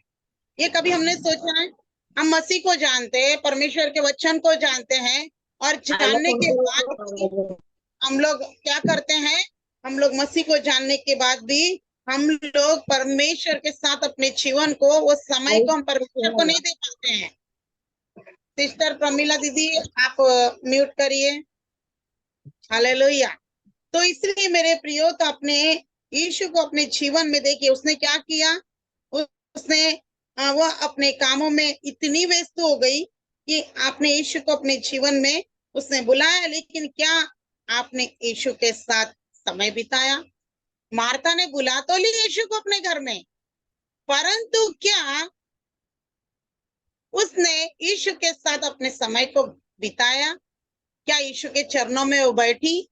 ये कभी हमने सोचा है। हम मसीह को जानते हैं, परमेश्वर के वचन को जानते हैं, और जानने के बाद भी हम लोग क्या करते हैं, हम लोग मसीह को जानने के बाद भी हम लोग परमेश्वर के साथ अपने जीवन को, वो समय को हम परमेश्वर को नहीं दे पाते हैं। सिस्टर प्रमीला दीदी आप म्यूट करिए। हालेलुया। तो इसलिए मेरे प्रियो, तो अपने यीशु को अपने जीवन में देखिए उसने क्या किया, उसने वो अपने कामों में इतनी व्यस्त हो गई कि आपने यीशु को अपने जीवन में उसने बुलाया, लेकिन क्या आपने यीशु के साथ समय बिताया। मार्था ने बुला तो ली यीशु को अपने घर में, परंतु क्या उसने यीशु के साथ अपने समय को बिताया, क्या यीशु के चरणों में वो बैठी,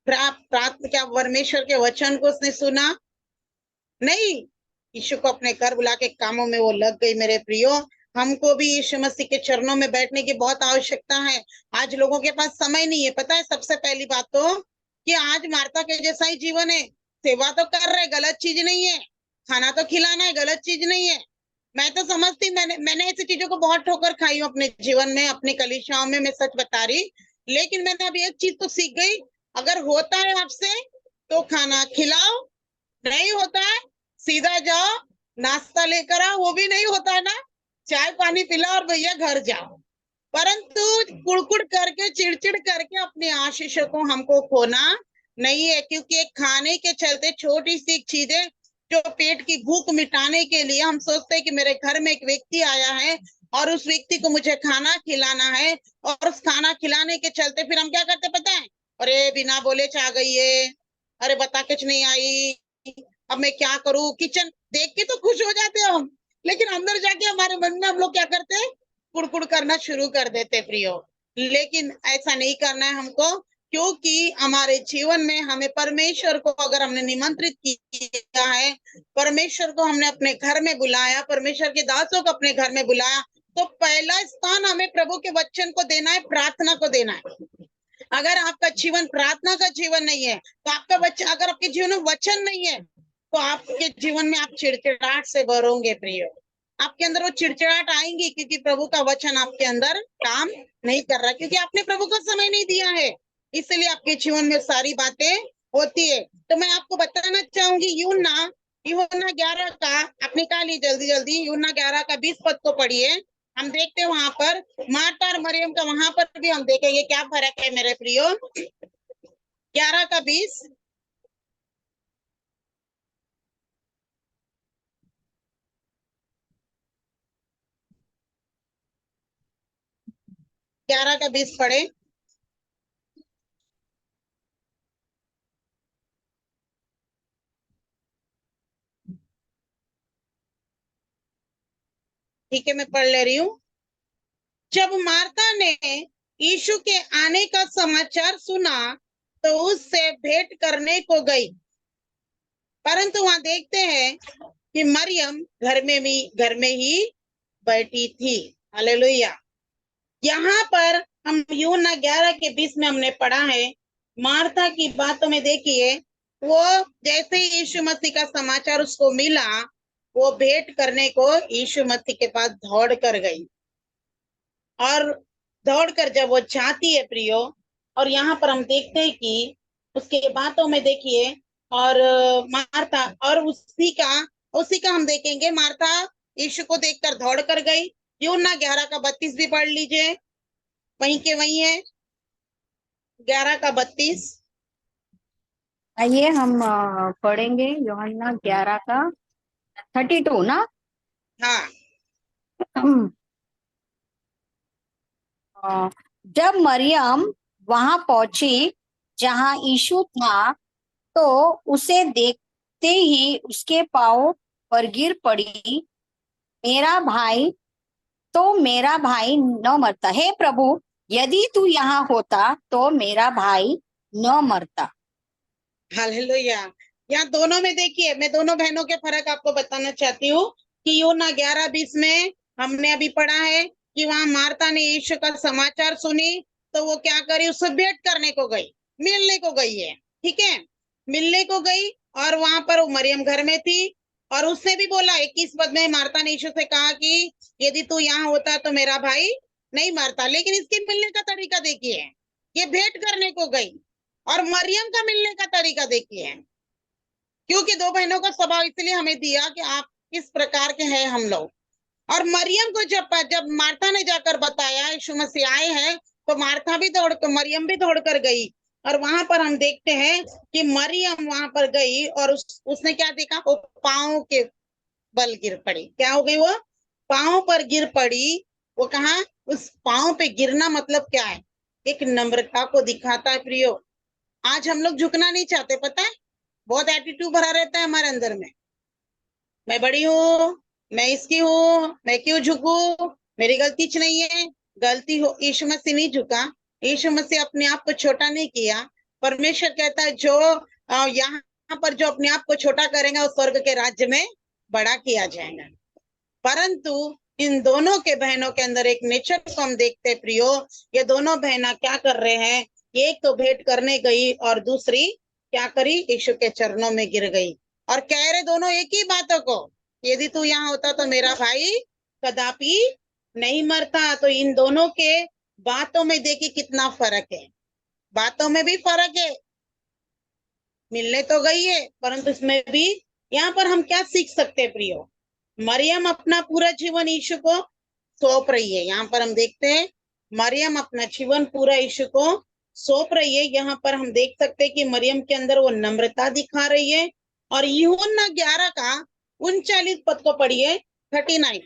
प्राप्त क्या परमेश्वर के वचन को उसने सुना, नहीं। यीशु को अपने घर बुला के कामों में वो लग गई। मेरे प्रियो, हमको भी यीशु मसीह के चरणों में बैठने की बहुत आवश्यकता है। आज लोगों के पास समय नहीं है, पता है सबसे पहली बात तो कि आज मार्था के जैसा ही जीवन है। सेवा तो कर रहे, गलत चीज नहीं है, खाना तो खिलाना है, गलत चीज नहीं है। मैं तो समझती, मैंने ऐसी चीजों को बहुत ठोकर खाई हूँ अपने जीवन में, अपनी कलीसियाओं में, मैं सच बता रही। लेकिन मैंने अभी एक चीज तो सीख गई, अगर होता है आपसे तो खाना खिलाओ, नहीं होता है सीधा जाओ नाश्ता लेकर आओ, वो भी नहीं होता है ना चाय पानी पिलाओ और भैया घर जाओ। परंतु कुड़कुड़ करके, चिड़चिड़ करके अपने आशीषों को हमको खोना नहीं है, क्योंकि एक खाने के चलते छोटी सी चीजें जो पेट की भूख मिटाने के लिए हम सोचते हैं कि मेरे घर में एक व्यक्ति आया है और उस व्यक्ति को मुझे खाना खिलाना है, और उस खाना खिलाने के चलते फिर हम क्या करते पता है, अरे बिना बोले चाह गई है, अरे बता कुछ नहीं आई, अब मैं क्या करूं। किचन देख के तो खुश हो जाते हैं हम, लेकिन अंदर जाके हमारे मन में हम लोग क्या करते हैं, कुड़कुड़ करना शुरू कर देते प्रियो। लेकिन ऐसा नहीं करना है हमको, क्योंकि हमारे जीवन में हमें परमेश्वर को अगर हमने निमंत्रित किया है, परमेश्वर को हमने अपने घर में बुलाया, परमेश्वर के दासों को अपने घर में बुलाया, तो पहला स्थान हमें प्रभु के वचन को देना है, प्रार्थना को देना है। अगर आपका जीवन प्रार्थना का जीवन नहीं है, तो आपका वचन, अगर आपके जीवन में वचन नहीं है, तो आपके जीवन में आप चिड़चिड़ाहट से भरोगे प्रियो। आपके अंदर वो चिड़चिड़ाहट आएंगी, क्योंकि प्रभु का वचन आपके अंदर काम नहीं कर रहा, क्योंकि आपने प्रभु को समय नहीं दिया है, इसलिए आपके जीवन में सारी बातें होती है। तो मैं आपको बताना चाहूंगी यूं ना यूहन्ना 11 का, आप निकालिए जल्दी जल्दी, यूहन्ना 11 का 20 पद को पढ़िए। हम देखते हैं वहां पर मार्था और मरियम का, वहां पर भी हम देखेंगे क्या फर्क है मेरे प्रियो। 11 का 20। 11 का 20 पढ़े। ठीक है, मैं पढ़ ले रही हूँ। जब मार्था ने यीशु के आने का समाचार सुना तो उससे भेंट करने को गई, परंतु वहां देखते हैं कि मरियम घर में ही बैठी थी। हालेलुया। यहाँ पर हम यूहन्ना 11 के 20 में हमने पढ़ा है, मार्था की बातों में देखिए, वो जैसे ही यीशु मसीह का समाचार उसको मिला, वो भेंट करने को यीशु मसीह के पास दौड़ कर गई। और दौड़कर जब वो जाती है प्रियो, और यहाँ पर हम देखते हैं कि उसके बातों में देखिए, और मार्था, और उसी का हम देखेंगे, मार्था यीशु को देखकर दौड़ कर गई। यूहन्ना 11 का 32 भी पढ़ लीजिए, वहीं के वहीं है, 11 का 32।
आइए हम पढ़ेंगे यूहन्ना 11 का 32 ना।
हाँ।
जब मरियम वहां पहुंची जहां यीशु था, तो उसे देखते ही उसके पांव पर गिर पड़ी। मेरा भाई मेरा भाई न मरता। हे प्रभु, यदि तू यहाँ होता तो मेरा भाई न मरता।
हालेलुया। यहाँ दोनों में देखिए, मैं दोनों बहनों के फर्क आपको बताना चाहती हूँ कि यूहन्ना 11:20 में हमने अभी पढ़ा है कि वहां मार्था ने यीशु का समाचार सुनी तो वो क्या करी, उससे भेंट करने को गई, मिलने को गई है। ठीक है, मिलने को गई, और वहां पर वो मरियम घर में थी, और उसने भी बोला 21 पद में, मार्था ने यीशु से कहा कि यदि तू यहाँ होता तो मेरा भाई नहीं मरता। लेकिन इसके मिलने का तरीका देखिए, ये भेंट करने को गई, और मरियम का मिलने का तरीका देखिए, क्योंकि दो बहनों का स्वभाव इसलिए हमें दिया कि आप किस प्रकार के हैं हम लोग। और मरियम को जब मार्था ने जाकर बताया यीशु मसीह आए हैं, तो मार्था भी मरियम भी दौड़ कर गई, और वहां पर हम देखते हैं कि मरियम वहां पर गई, और उसने क्या देखा, वो पांव के बल गिर पड़ी। क्या हो गई, वो पांव पर गिर पड़ी। वो कहा, उस पांव पे गिरना मतलब क्या है, एक नम्रता को दिखाता है प्रियो। आज हम लोग झुकना नहीं चाहते, पता है, बहुत एटीट्यूड भरा रहता है हमारे अंदर में। मैं बड़ी हूँ, मैं इसकी हूँ, मैं क्यों झुकूं, मेरी गलती नहीं है। गलती हो, यीशु मसीह नहीं झुका, यीशु मसीह अपने आप को छोटा नहीं किया। परमेश्वर कहता है जो यहाँ पर जो अपने आप को छोटा करेगा वो स्वर्ग के राज्य में बड़ा किया जाएगा। परंतु इन दोनों के बहनों के अंदर एक नेचर को हम देखते हैं प्रियो, ये दोनों बहना क्या कर रहे हैं, एक तो भेंट करने गई और दूसरी क्या करी, यीशु के चरणों में गिर गई, और कह रहे दोनों एक ही बातों को, यदि तू यहाँ होता तो मेरा भाई कदापि नहीं मरता। तो इन दोनों के बातों में देखिए कितना फर्क है, बातों में भी फर्क है। मिलने तो गई है, परंतु इसमें भी यहाँ पर हम क्या सीख सकते हैं प्रियो, मरियम अपना पूरा जीवन यीशु को सौंप रही है। यहाँ पर हम देखते हैं मरियम अपना जीवन पूरा यीशु को सौंप रही है। यहाँ पर हम देख सकते हैं कि मरियम के अंदर वो नम्रता दिखा रही है। और यूहन्ना 11 का 39 पद को पढ़िए, 39।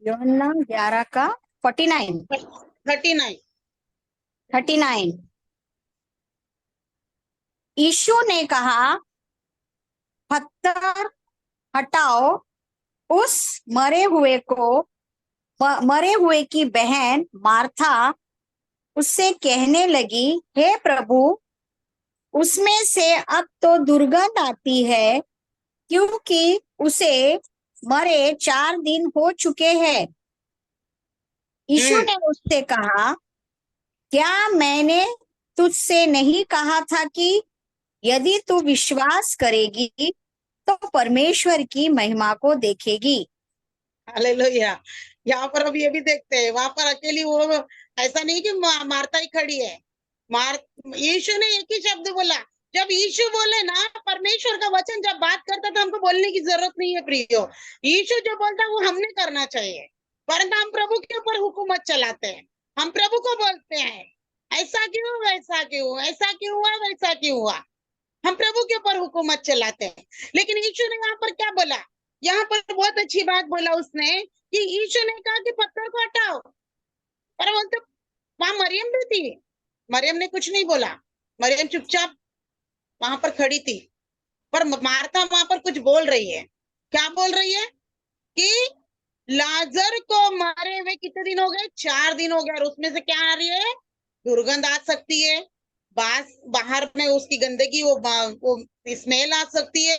यूहन्ना 11 का 49।
39।
यीशु ने कहा, पत्थर हटाओ। उस मरे हुए की बहन मार्था उससे कहने लगी, हे प्रभु, उसमें से अब तो दुर्गंध आती है, क्योंकि उसे मरे 4 दिन हो चुके हैं। यीशु ने उससे कहा, क्या मैंने तुझसे नहीं कहा था कि यदि तू विश्वास करेगी तो परमेश्वर की महिमा को देखेगी।
हालेलुया। यहाँ पर अब ये भी देखते हैं, वहां पर अकेली वो, ऐसा नहीं कि मार्था ही खड़ी है। यीशु ने एक ही शब्द बोला, जब यीशु बोले ना, परमेश्वर का वचन जब बात करता तो हमको बोलने की जरूरत नहीं है प्रियो। यीशु जो बोलता है वो हमने करना चाहिए, परंतु हम प्रभु के ऊपर हुकूमत चलाते हैं। हम प्रभु को बोलते हैं ऐसा क्यों, वैसा क्यों, ऐसा क्यों हुआ, वैसा क्यों हुआ। हम प्रभु के ऊपर हुकूमत चलाते हैं। लेकिन यीशु ने यहाँ पर क्या बोला, यहाँ पर बहुत अच्छी बात बोला उसने कि यीशु ने कहा कि पत्थर को हटाओ, पर बोलते वहां मरियम भी थी। मरियम ने कुछ नहीं बोला, मरियम चुपचाप वहां पर खड़ी थी। पर मार्था वहां पर कुछ बोल रही है। क्या बोल रही है कि लाजर को मारे हुए कितने दिन हो गए, 4 दिन हो गए, और उसमें से क्या आ रही है, दुर्गंध आ सकती है, बाहर में उसकी गंदगी, वो स्मेल आ सकती है।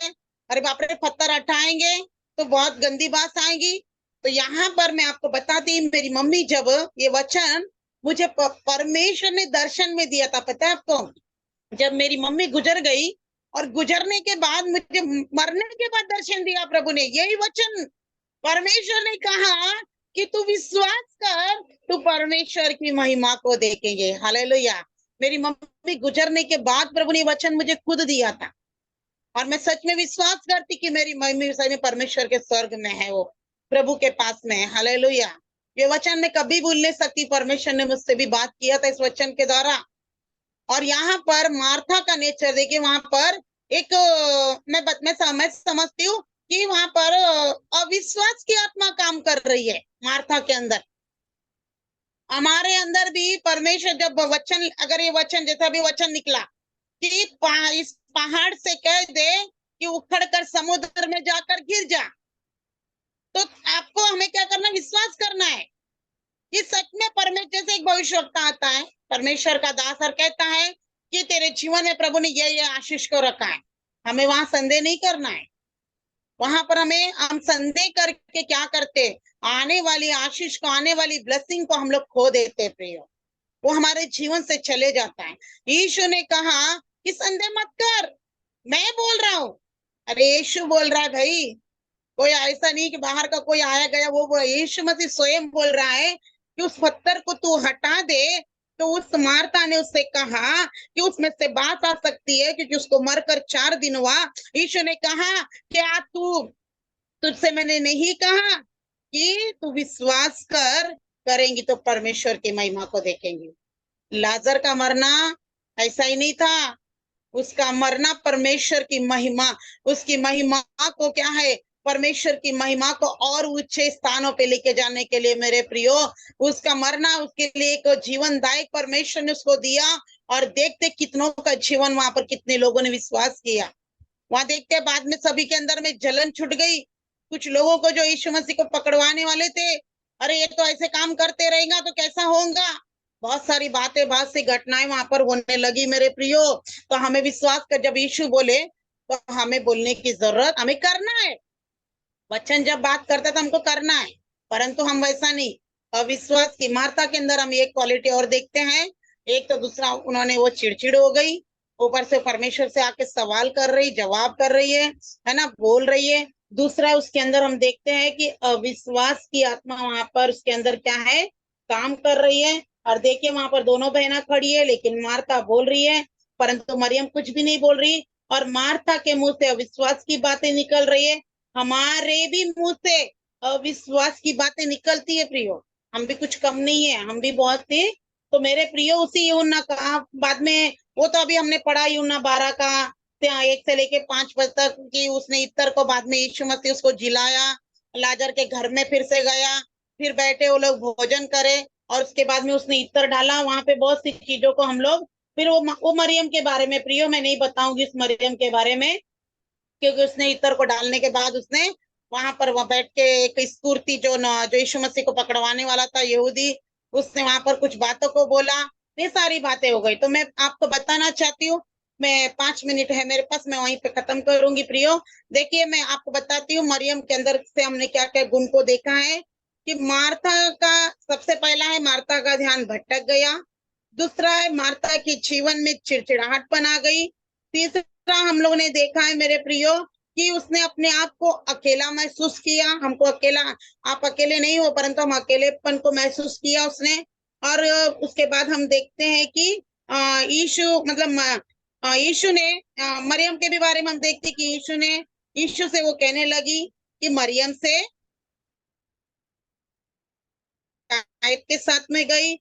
अरे बाप रे, पत्थर हटाएंगे तो बहुत गंदी बात आएगी। तो यहाँ पर मैं आपको बताती, मेरी मम्मी जब ये वचन मुझे परमेश्वर ने दर्शन में दिया था, पता है आपको, जब मेरी मम्मी गुजर गई और गुजरने के बाद मुझे मरने के बाद दर्शन दिया प्रभु ने, यही वचन परमेश्वर ने कहा कि तू विश्वास कर, तू परमेश्वर की महिमा को देखेंगे। हालेलुया। मेरी मम्मी गुजरने के बाद प्रभु ने वचन मुझे खुद दिया था, और मैं सच में विश्वास करती कि मेरी मम्मी सच में परमेश्वर के स्वर्ग में है, वो प्रभु के पास में है। हालेलुया। ये वचन मैं कभी भूल नहीं सकती, परमेश्वर ने मुझसे भी बात किया था इस वचन के द्वारा। और यहाँ पर मार्था का नेचर देखिए, वहां पर एक मैं समझती हूँ कि वहां पर अविश्वास की आत्मा काम कर रही है मार्था के अंदर। हमारे अंदर भी परमेश्वर जब वचन, अगर ये वचन जैसा भी वचन निकला कि इस पहाड़ से कह दे कि उखड़ कर समुद्र में जाकर गिर जा, तो आपको हमें क्या करना, विश्वास करना है कि सच में परमेश्वर, जैसे एक भविष्यवक्ता आता है, परमेश्वर का दास, और कहता है कि तेरे जीवन में प्रभु ने ये आशीष को रखा है, हमें वहां संदेह नहीं करना है। वहां पर हम संदेह करके क्या करते, आने वाली आशीष को, आने वाली ब्लेसिंग को हम लोग खो देते प्रियो, वो हमारे जीवन से चले जाता है। यीशु ने कहा कि संदेह मत कर, मैं बोल रहा हूं। अरे यीशु बोल रहा है भाई, कोई ऐसा नहीं कि बाहर का कोई आया गया, वो यीशु मसीह स्वयं बोल रहा है कि उस पत्थर को तू हटा दे। तो उस मार्ता ने उससे कहा कि उसमें से बात आ सकती है, क्योंकि उसको मरकर 4 दिन हुआ। यीशु ने कहा क्या तुझसे मैंने नहीं कहा कि तू विश्वास करेंगी तो परमेश्वर की महिमा को देखेंगी। लाजर का मरना ऐसा ही नहीं था, उसका मरना परमेश्वर की महिमा, उसकी महिमा को क्या है, परमेश्वर की महिमा को और ऊंचे स्थानों पे लेके जाने के लिए मेरे प्रियो, उसका मरना उसके लिए एक जीवनदायक परमेश्वर ने उसको दिया। और देखते कितनों का जीवन, वहां पर कितने लोगों ने विश्वास किया। वहां देखते बाद में सभी के अंदर में जलन छूट गई। कुछ लोगों को जो यीशु मसीह को पकड़वाने वाले थे, अरे ये तो ऐसे काम करते रहेगा तो कैसा होगा, बहुत सारी बातें, बहुत सी घटनाएं वहां पर होने लगी मेरे प्रियो। तो हमें विश्वास कर, जब यीशु बोले तो हमें बोलने की जरूरत, हमें करना है। वचन जब बात करता तो हमको करना है, परंतु हम वैसा नहीं। अविश्वास की मार्था के अंदर हम एक क्वालिटी और देखते हैं, एक तो दूसरा, उन्होंने वो चिड़चिड़ हो गई, ऊपर से परमेश्वर से आके सवाल कर रही, जवाब कर रही है ना, बोल रही है। दूसरा उसके अंदर हम देखते हैं कि अविश्वास की आत्मा वहां पर उसके अंदर क्या है, काम कर रही है। और देखिए वहां पर दोनों बहना खड़ी है, लेकिन मार्था बोल रही है, परंतु मरियम कुछ भी नहीं बोल रही। और मार्था के मुंह से अविश्वास की बातें निकल रही है, हमारे भी मुंह से अविश्वास की बातें निकलती है प्रियो। हम भी कुछ कम नहीं है, हम भी बहुत थे। तो मेरे प्रियो उसी यूहन्ना का बाद में, वो तो अभी हमने पढ़ा यूहन्ना 12 का 1 से लेके 5 बजे तक कि उसने इत्तर को, बाद में यीशु मसीह उसको जिलाया, लाजर के घर में फिर से गया, फिर बैठे वो लोग भोजन करे, और उसके बाद में उसने इत्तर डाला। वहां पे बहुत सी चीजों को हम लोग, फिर वो मरियम के बारे में प्रियो मैं नहीं बताऊंगी, उस मरियम के बारे में, क्योंकि उसने इत्तर को डालने के बाद उसने वहां पर वह बैठ के एक स्फूर्ति जो यीशु मसीह को पकड़वाने वाला था यहूदी, उसने वहां पर कुछ बातों को बोला, ये सारी बातें हो गई। तो मैं आपको बताना चाहती हूँ, मैं 5 मिनट है मेरे पास, मैं वहीं पे खत्म करूंगी प्रियो। देखिए मैं आपको बताती हूँ मरियम के अंदर से हमने क्या क्या गुण को देखा है। कि मार्था का सबसे पहला है, मार्था का ध्यान भटक गया। दूसरा है, मार्था के जीवन में चिड़चिड़ाहटपन आ गई। तीसरा हम लोग ने देखा है मेरे प्रियो कि उसने अपने आप को अकेला महसूस किया। हमको अकेला, आप अकेले नहीं हो, परंतु हम अकेलेपन को महसूस किया उसने। और उसके बाद हम देखते हैं कि यीशु मतलब यीशु ने मरियम के भी बारे में हम देखते कि यीशु से वो कहने लगी कि मरियम से के साथ में गई।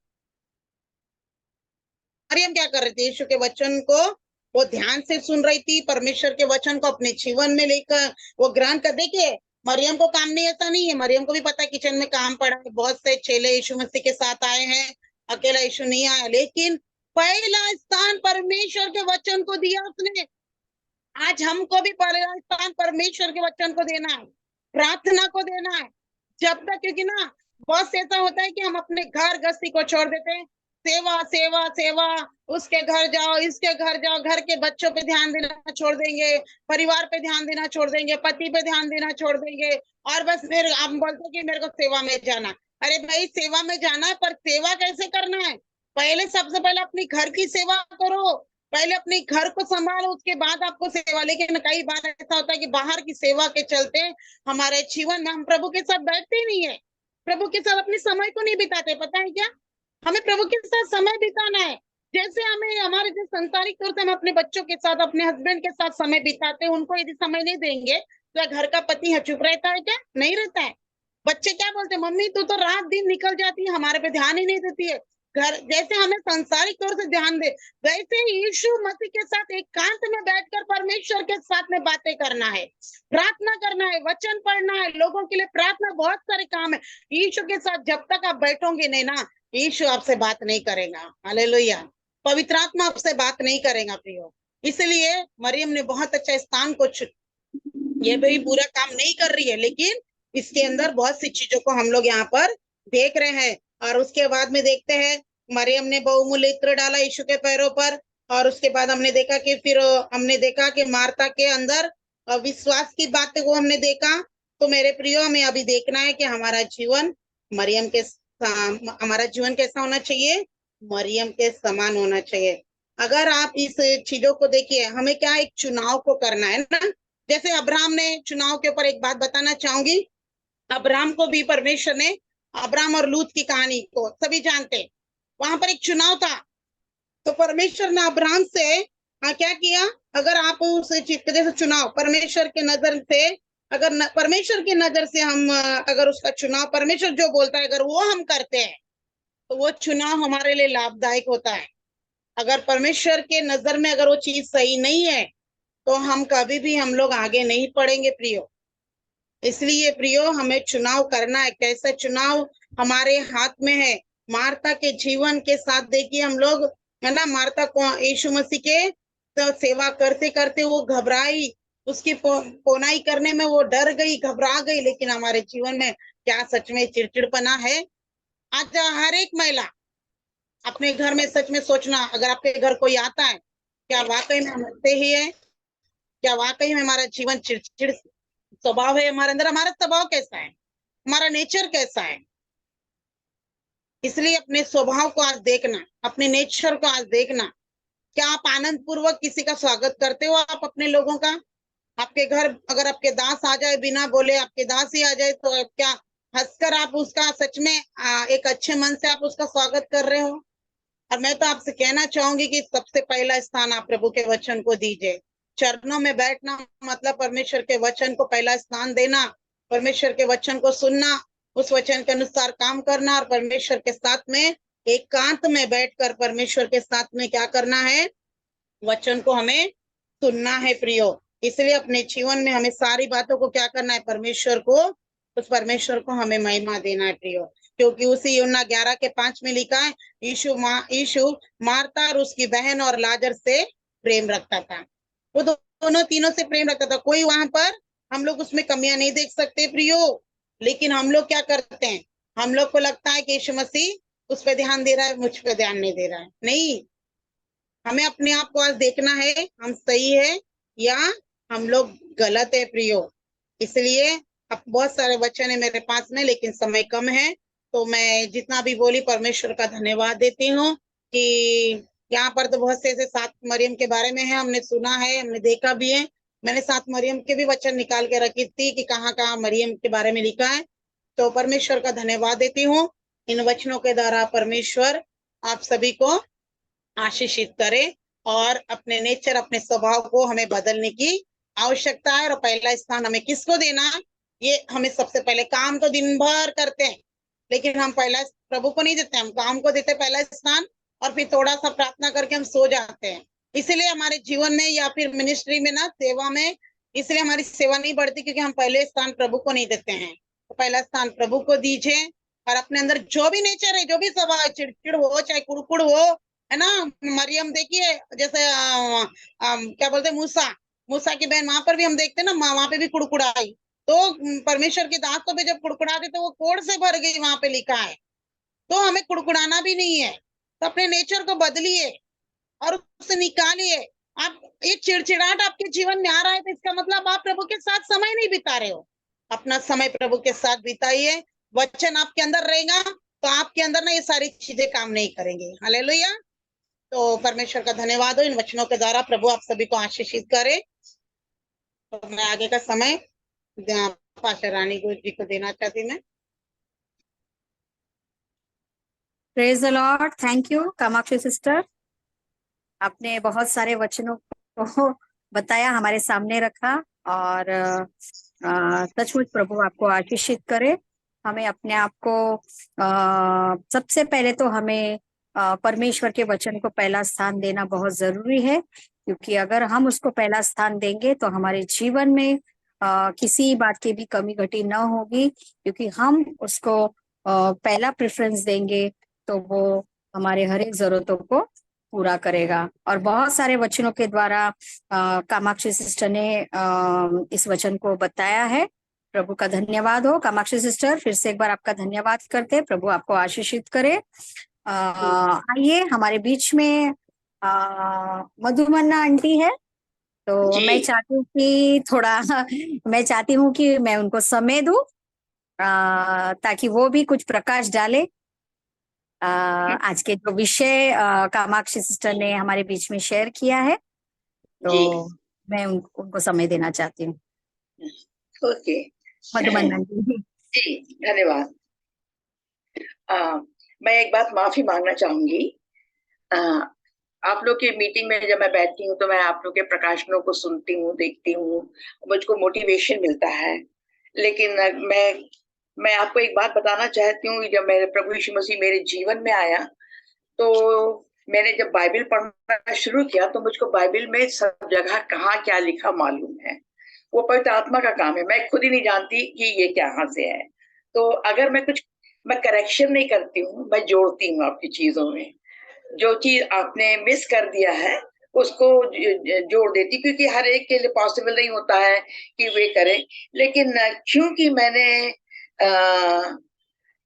मरियम क्या कर रही थी? यीशु के वचन को वो ध्यान से सुन रही थी, परमेश्वर के वचन को अपने जीवन में लेकर वो ग्रहण कर। देखिए मरियम को काम नहीं, ऐसा नहीं है, मरियम को भी पता है किचन में काम पड़ा है, बहुत से चेले यीशु मसीह के साथ आए हैं, अकेला यीशु नहीं आया, लेकिन पहला स्थान परमेश्वर के वचन को दिया उसने। आज हमको भी पहला स्थान परमेश्वर के वचन को देना है, प्रार्थना को देना है। जब तक, क्योंकि ना बहुत से ऐसा होता है कि हम अपने घर गृहस्थी को छोड़ देते हैं, सेवा सेवा सेवा, उसके घर जाओ, इसके घर जाओ, घर के बच्चों पे ध्यान देना छोड़ देंगे, परिवार पे ध्यान देना छोड़ देंगे, पति पे ध्यान देना छोड़ देंगे, और बस फिर हम बोलते कि मेरे को सेवा में जाना। अरे भाई सेवा में जाना है, पर सेवा कैसे करना है? पहले सबसे पहले अपनी घर की सेवा करो, पहले अपने घर को संभालो, उसके बाद आपको सेवा। लेकिन कई बार ऐसा होता है कि बाहर की सेवा के चलते हमारे जीवन में हम प्रभु के साथ बैठते ही नहीं है, प्रभु के साथ अपने समय को नहीं बिताते। पता है क्या, हमें प्रभु के साथ समय बिताना है। जैसे हमें हमारे जो संसारिक तौर से हम अपने बच्चों के साथ, अपने हस्बैंड के साथ समय बिताते हैं, उनको यदि समय नहीं देंगे तो घर का पति है चुप रहता है क्या? नहीं रहता है। बच्चे क्या बोलते हैं, मम्मी तू तो रात दिन निकल जाती है, हमारे पे ध्यान ही नहीं देती है। घर जैसे हमें संसारिक तौर से ध्यान दे, वैसे ही यीशु मसीह के साथ एकांत में बैठकर परमेश्वर के साथ में बातें करना है, प्रार्थना करना है, वचन पढ़ना है, लोगों के लिए प्रार्थना, बहुत सारे काम है। यीशु के साथ जब तक आप बैठोगे नहीं ना, यीशु आपसे बात नहीं करेगा। हालेलुया। पवित्र आत्मा आपसे बात नहीं करेगा प्रियो। इसलिए मरियम ने बहुत अच्छा स्थान को ये भी पूरा काम नहीं कर रही है, लेकिन इसके अंदर बहुत सी चीजों को हम लोग यहाँ पर देख रहे हैं। और उसके बाद में देखते हैं मरियम ने बहुमूल्य इत्र डाला यीशु के पैरों पर, और उसके बाद हमने देखा कि मार्ता के अंदर विश्वास की बातें को हमने देखा। तो मेरे प्रियो, हमें अभी देखना है कि हमारा जीवन मरियम के हमारा जीवन कैसा होना चाहिए? मरियम के समान होना चाहिए। अगर आप इस चीजों को देखिए, हमें क्या एक चुनाव को करना है ना। जैसे अब्राहम ने चुनाव के ऊपर एक बात बताना चाहूंगी। अब्राहम को भी परमेश्वर ने, अब्राहम और लूत की कहानी को सभी जानते, वहां पर एक चुनाव था। तो परमेश्वर ने अब्राहम से क्या किया? अगर आप उस चीज के जैसे चुनाव परमेश्वर के नजर से, अगर परमेश्वर की नजर से हम अगर उसका चुनाव परमेश्वर जो बोलता है अगर वो हम करते हैं तो वो चुनाव हमारे लिए लाभदायक होता है। अगर परमेश्वर के नजर में अगर वो चीज सही नहीं है तो हम कभी भी हम लोग आगे नहीं बढ़ेंगे प्रियो। इसलिए प्रियो, हमें चुनाव करना है। कैसा चुनाव? हमारे हाथ में है। मार्ता के जीवन के साथ देखिए हम लोग, है ना, मार्ता को यीशु मसीह के तो सेवा करते करते वो घबराई, उसकी पोनाई करने में वो डर गई, घबरा गई। लेकिन हमारे जीवन में क्या सच में चिड़चिड़पना है? आज हर एक महिला अपने घर में सच में सोचना, अगर आपके घर कोई आता है, क्या वाकई में हम हंसते ही है? क्या वाकई में हमारा जीवन चिड़चिड़ स्वभाव है हमारे अंदर? हमारा स्वभाव कैसा है? हमारा नेचर कैसा है? इसलिए अपने स्वभाव को आज देखना, अपने नेचर को आज देखना। क्या आप आनंद पूर्वक किसी का स्वागत करते हो? आप अपने लोगों का, आपके घर अगर आपके दास आ जाए, बिना बोले आपके दास ही आ जाए, तो क्या हंसकर आप उसका सच में एक अच्छे मन से आप उसका स्वागत कर रहे हो? और मैं तो आपसे कहना चाहूंगी कि सबसे पहला स्थान आप प्रभु के वचन को दीजिए। चरणों में बैठना मतलब परमेश्वर के वचन को पहला स्थान देना, परमेश्वर के वचन को सुनना, उस वचन के अनुसार काम करना, और परमेश्वर के साथ में एकांत में बैठकर परमेश्वर के साथ में क्या करना है? वचन को हमें सुनना है प्रियो। इसलिए अपने जीवन में हमें सारी बातों को क्या करना है? परमेश्वर को, उस परमेश्वर को हमें महिमा देना है प्रियो। क्योंकि उसी यूहन्ना 11:5 में लिखा है, यीशु मार्ता और उसकी बहन और लाजर से प्रेम रखता था। वो दोनों तीनों से प्रेम रखता था। कोई वहां पर हम लोग उसमें कमियां नहीं देख सकते प्रियो। लेकिन हम लोग क्या करते हैं? हम लोग को लगता है कि यीशु मसीह उस पर ध्यान दे रहा है, मुझ पर ध्यान नहीं दे रहा है। नहीं, हमें अपने आप को आज देखना है, हम सही है या हम लोग गलत है प्रियो। इसलिए अब बहुत सारे वचन है मेरे पास में, लेकिन समय कम है, तो मैं जितना भी बोली परमेश्वर का धन्यवाद देती हूँ कि यहाँ पर तो बहुत से ऐसे 7 मरियम के बारे में है, हमने सुना है, हमने देखा भी है। मैंने 7 मरियम के भी वचन निकाल के रखी थी कि कहाँ कहाँ मरियम के बारे में लिखा है। तो परमेश्वर का धन्यवाद देती हूँ। इन वचनों के द्वारा परमेश्वर आप सभी को आशीषित करे। और अपने नेचर, अपने स्वभाव को हमें बदलने की आवश्यकता है। और पहला स्थान हमें किसको देना, ये हमें सबसे पहले, काम तो दिन भर करते हैं लेकिन हम पहला प्रभु को नहीं देते, हम काम को देते पहला स्थान, और फिर थोड़ा सा प्रार्थना करके हम सो जाते हैं। इसलिए हमारे जीवन में या फिर मिनिस्ट्री में ना, सेवा में, इसलिए हमारी सेवा नहीं बढ़ती, क्योंकि हम पहले स्थान प्रभु को नहीं देते हैं। तो पहला स्थान प्रभु को दीजिए, और अपने अंदर जो भी नेचर है, जो भी स्वभाव है, चिड़चिड़ हो चाहे कुड़कुड़ हो, है ना। मरियम देखिए, जैसे क्या बोलते हैं, मूसा की बहन, वहां पर भी हम देखते हैं ना, वहां पे भी कुड़कुड़ाई, तो परमेश्वर की दासों पे जब कुड़कुड़ाते तो वो कोढ़ से भर गई, वहां पे लिखा है। तो हमें कुड़कुड़ाना भी नहीं है, तो अपने नेचर को बदलिए और उससे निकालिए। आप, ये चिड़चिड़ाहट आपके जीवन में आ रहा है तो इसका मतलब आप प्रभु के साथ समय नहीं बिता रहे हो। अपना समय प्रभु के साथ बिताइए, वचन आपके अंदर रहेगा तो आपके अंदर ना ये सारी चीजें काम नहीं करेंगे। हालेलुया। तो परमेश्वर का धन्यवाद हो, इन वचनों के द्वारा प्रभु आप सभी को आशीषित करे। तो मैं आगे का समय पास्टर रानी जी को देना चाहती मैं।
Praise the Lord. Thank you Kamakshi sister, आपने बहुत सारे वचनों को बताया, हमारे सामने रखा, और सचमुच प्रभु आपको आशीषित करे। हमें अपने आप को सबसे पहले तो हमें परमेश्वर के वचन को पहला स्थान देना बहुत जरूरी है, क्योंकि अगर हम उसको पहला स्थान देंगे तो हमारे जीवन में किसी बात की भी कमी घटी न होगी, क्योंकि हम उसको पहला प्रेफरेंस देंगे तो वो हमारे हर एक जरूरतों को पूरा करेगा। और बहुत सारे वचनों के द्वारा कामाक्षी सिस्टर ने इस वचन को बताया है। प्रभु का धन्यवाद हो। कामाक्षी सिस्टर, फिर से एक बार आपका धन्यवाद करते, प्रभु आपको आशीषित करे। आइए, हमारे बीच में मधुमन्ना आंटी है, तो
जी।
मैं चाहती हूँ कि थोड़ा मैं चाहती हूँ कि मैं उनको समय दूं, ताकि वो भी कुछ प्रकाश डाले। आज के जो विषय कामाक्षी सिस्टर ने हमारे बीच में शेयर किया है, तो
जी।
मैं उनको समय देना चाहती हूँ।
ओके।
मधुमन्ना जी।
जी, धन्यवाद। मैं एक बात माफी मांगना चाहूंगी। आप लोग की मीटिंग में जब मैं बैठती हूँ तो मैं आप लोग के प्रकाशनों को सुनती हूँ, देखती हूँ, मुझको मोटिवेशन मिलता है। लेकिन मैं आपको एक बात बताना चाहती हूँ, जब मेरे प्रभु यीशु मसीह मेरे जीवन में आया तो मैंने जब बाइबल पढ़ना शुरू किया तो मुझको बाइबल में सब जगह कहाँ क्या लिखा मालूम है। वो पवित्र आत्मा का काम है, मैं खुद ही नहीं जानती कि ये कहाँ से है। तो अगर मैं करेक्शन नहीं करती हूँ, मैं जोड़ती हूँ आपकी चीजों में। जो चीज आपने मिस कर दिया है उसको जोड़ देती, क्योंकि हर एक के लिए पॉसिबल नहीं होता है कि वे करें। लेकिन क्योंकि मैंने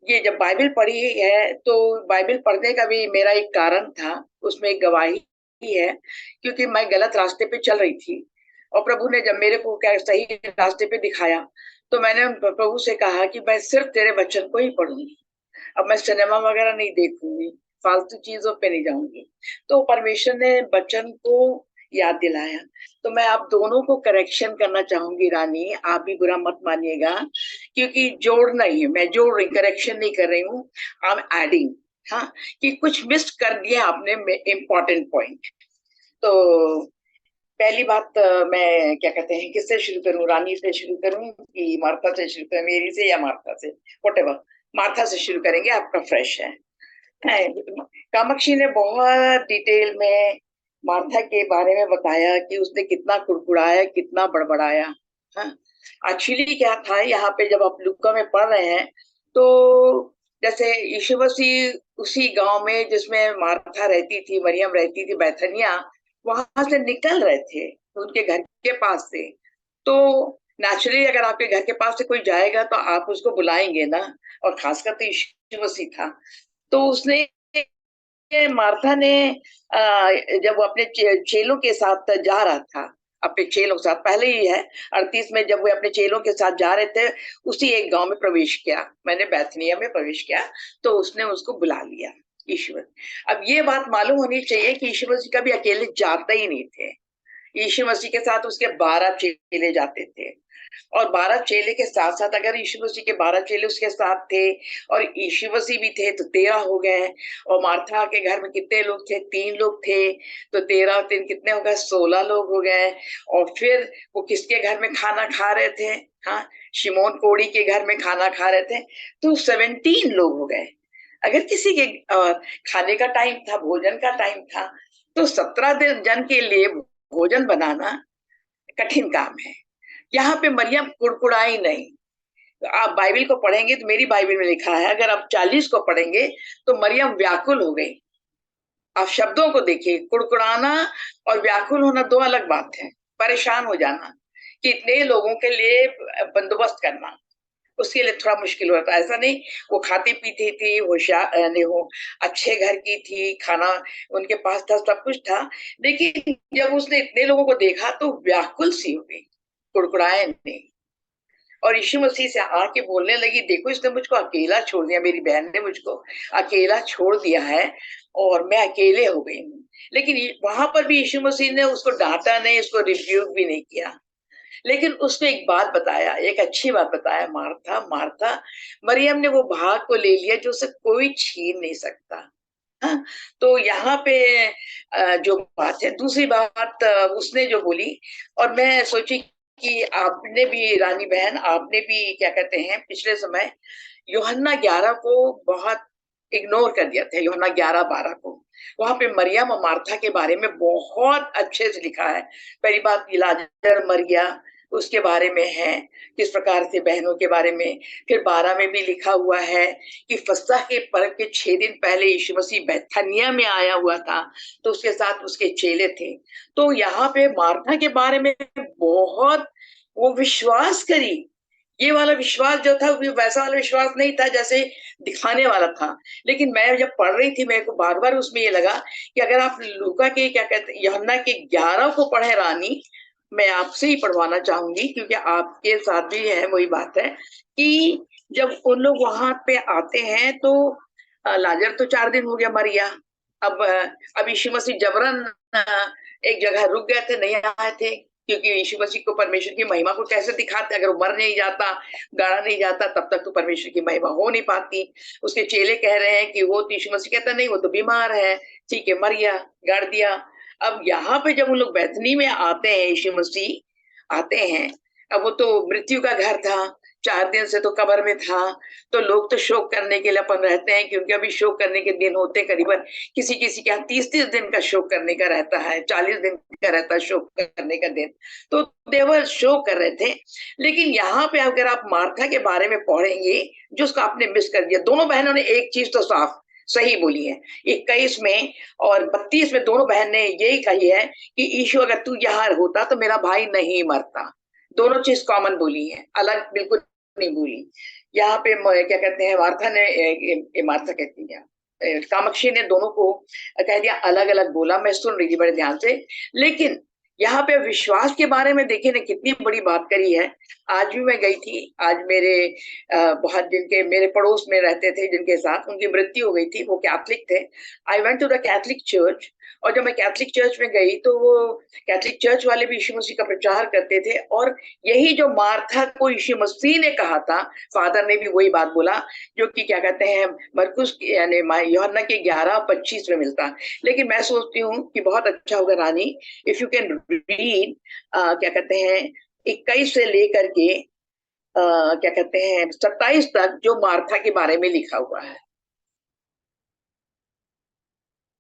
ये जब बाइबल पढ़ी है तो बाइबल पढ़ने का भी मेरा एक कारण था, उसमें एक गवाही है, क्योंकि मैं गलत रास्ते पे चल रही थी और प्रभु ने जब मेरे को क्या सही रास्ते पे दिखाया तो मैंने प्रभु से कहा कि मैं सिर्फ तेरे वचन को ही पढ़ूंगी, अब मैं सिनेमा वगैरह नहीं देखूंगी, फालतू चीजों पे नहीं जाऊंगी। तो परमेश्वर ने वचन को याद दिलाया। तो मैं आप दोनों को करेक्शन करना चाहूंगी रानी, आप भी बुरा मत मानिएगा, क्योंकि जोड़ना ही है, मैं जोड़ रही, करेक्शन नहीं कर रही हूँ, आई एम एडिंग। हाँ, कि कुछ मिस कर दिया आपने इम्पोर्टेंट पॉइंट। तो पहली बात, मैं क्या कहते हैं, किससे शुरू करूं, रानी से शुरू करूं कि मार्था से शुरू करूं, मेरी से या मार्था से, व्हाटएवर। मार्था से शुरू करेंगे, आपका फ्रेश है। कामाक्षी ने बहुत डिटेल में मार्था के बारे में बताया कि उसने कितना कुड़कुड़ाया, कितना बड़बड़ाया। हाँ, एक्चुअली क्या था, यहाँ पे जब आप लुका में पढ़ रहे हैं तो जैसे यीशु मसीह उसी गांव में जिसमें मार्था रहती थी, मरियम रहती थी, बैथनिया, वहां से निकल रहे थे उनके घर के पास से। तो नेचुरली अगर आपके घर के पास से कोई जाएगा तो आप उसको बुलाएंगे ना, और खासकर तो यीशु मसीह था। तो उसने, मार्था ने जब वो अपने चेलों के साथ जा रहा था, अपने चेलों के साथ, पहले ही है 38 में, जब वो अपने चेलों के साथ जा रहे थे उसी एक गांव में प्रवेश किया, मैंने बैथनिया में प्रवेश किया, तो उसने उसको बुला लिया ईश्वर। अब ये बात मालूम होनी चाहिए कि ईश्वर जी कभी अकेले जाते ही नहीं थे, यीशु मसीह के साथ उसके 12 चेले जाते थे, और 12 चेले के साथ साथ अगर यीशु मसीह के 12 चेले उसके साथ थे और यीशु मसीह भी थे तो 13 हो गए। और मार्था के घर में कितने लोग थे? 3 लोग थे, तो 13 और 3 कितने हो गए? 16 लोग हो गए। और फिर वो किसके घर में खाना खा रहे थे? हाँ, शिमोन कोढ़ी के घर में खाना खा रहे थे, तो 17 लोग हो गए। अगर किसी के खाने का टाइम था, भोजन का टाइम था, तो 17 जन के लिए भोजन बनाना कठिन काम है। यहाँ पे मरियम कुड़कुड़ाई नहीं। तो आप बाइबल को पढ़ेंगे तो मेरी बाइबल में लिखा है, अगर आप 40 को पढ़ेंगे तो मरियम व्याकुल हो गई। आप शब्दों को देखिए, कुड़कुड़ाना और व्याकुल होना दो अलग बात है। परेशान हो जाना कि इतने लोगों के लिए बंदोबस्त करना, उसके लिए थोड़ा मुश्किल होता है। ऐसा नहीं, वो खाती पीती थी, होशियार यानी वो अच्छे घर की थी, खाना उनके पास था, सब कुछ था, लेकिन जब उसने इतने लोगों को देखा तो व्याकुल सी हो गई, कुड़कुड़ाए नहीं। और यीशु मसीह से आके बोलने लगी, देखो इसने मुझको अकेला छोड़ दिया, मेरी बहन ने मुझको अकेला छोड़ दिया है और मैं अकेले हो गई हूँ। लेकिन वहां पर भी यीशु मसीह ने उसको डांटा नहीं, उसको रिब्यूक भी नहीं किया, लेकिन उसने एक बात बताया, एक अच्छी बात बताया, मार्था मार्था, मरियम ने वो भाग को ले लिया जो उसे कोई छीन नहीं सकता। हाँ, तो यहाँ पे जो बात है, दूसरी बात उसने जो बोली, और मैं सोची कि आपने भी रानी बहन, आपने भी क्या कहते हैं पिछले समय यूहन्ना 11 को बहुत इग्नोर कर दिया था, यूहन्ना 11-12 को। वहां पे मरियम और मार्था के बारे में बहुत अच्छे से लिखा है। पहली बात लाजर मर गया, उसके बारे में है, किस प्रकार से बहनों के बारे में। फिर 12 में भी लिखा हुआ है कि फसह के पर्व के 6 दिन पहले यीशु मसीह बैथनिया में आया हुआ था, तो उसके साथ उसके चेले थे। तो यहाँ पे मार्था के बारे में बहुत वो विश्वास करी। ये वाला विश्वास जो था वो वैसा वाला विश्वास नहीं था जैसे दिखाने वाला था। लेकिन मैं जब पढ़ रही थी, मेरे को बार बार उसमें ये लगा कि अगर आप लूका के क्या कहते हैं यूहन्ना के 11 को पढ़े रानी, मैं आपसे ही पढ़वाना चाहूंगी क्योंकि आपके साथ भी है, वही बात है कि जब उन लोग वहां पे आते हैं तो लाजर तो 4 दिन हो गया मर गया। अब यीशु मसीह जबरन एक जगह रुक गए थे, नहीं आए थे, क्योंकि यीशु मसीह को परमेश्वर की महिमा को कैसे दिखाते? अगर वो मर नहीं जाता, गाड़ा नहीं जाता, तब तक तो परमेश्वर की महिमा हो नहीं पाती। उसके चेले कह रहे हैं कि वो तो, यीशु मसीह कहता नहीं, वो तो बीमार है, ठीक है, मर गया, गाड़ दिया। अब यहाँ पे जब उन लोग बैतनी में आते हैं, यीशु मसीह आते हैं, अब वो तो मृत्यु का घर था, 4 दिन से तो कब्र में था, तो लोग तो शोक करने के लिए अपन रहते हैं, क्योंकि अभी शोक करने के दिन होते करीबन किसी किसी के यहाँ 30-30 दिन का शोक करने का रहता है, 40 दिन का रहता है शोक करने का दिन, तो देवर शोक कर रहे थे। लेकिन यहाँ पे अगर आप मार्था के बारे में पढ़ेंगे, जो उसको आपने मिस कर दिया, दोनों बहनों ने एक चीज तो साफ सही बोली है, 21 में और 32 में दोनों बहन ने यही कही है कि यीशु अगर तू यहाँ होता तो मेरा भाई नहीं मरता। दोनों चीज कॉमन बोली है, अलग बिल्कुल नहीं बोली। यहाँ पे क्या कहते हैं, मार्था ने मार्था कहती है, कामाक्षी ने दोनों को कह दिया, अलग अलग बोला। मैं सुन रही थी बड़े ध्यान से, लेकिन यहाँ पे विश्वास के बारे में देखिए ने कितनी बड़ी बात करी है। आज भी मैं गई थी, आज मेरे बहुत जिनके मेरे पड़ोस में रहते थे, जिनके साथ उनकी मृत्यु हो गई थी, वो कैथलिक थे। I went to the Catholic church, और जब मैं कैथलिक चर्च में गई तो वो कैथलिक चर्च वाले भी यीशु मसीह का प्रचार करते थे, और यही जो मार्था को यीशु मसीह ने कहा था, फादर ने भी वही बात बोला, जो कि क्या कहते हैं मरकुस यानी यूहन्ना के 11:25 में मिलता। लेकिन मैं सोचती हूँ कि बहुत अच्छा होगा रानी, इफ यू कैन रीड क्या कहते हैं 21 से लेकर के क्या कहते हैं 27 तक, जो मार्था के बारे में लिखा हुआ है।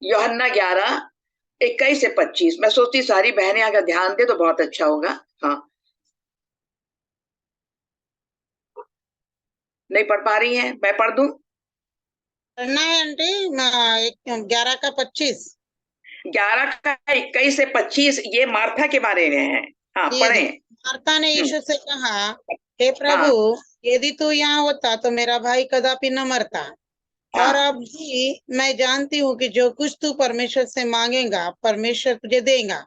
यूहन्ना 11:21 से 25। मैं सोचती सारी बहनें अगर ध्यान दे तो बहुत अच्छा होगा। हाँ, नहीं पढ़ पा रही हैं? मैं पढ़ दूं?
पढ़ना है आंटी, 11 का 25।
11 का 21 से 25 ये मार्था के बारे में है। हाँ,
जी जी।
पढ़ें।
मार्था ने यीशु से कहा, हे प्रभु,
हाँ,
यदि तू यहाँ होता तो मेरा भाई कदापि न मरता। और
हाँ,
अब भी मैं जानती हूँ कि जो कुछ तू परमेश्वर से मांगेगा परमेश्वर तुझे देगा।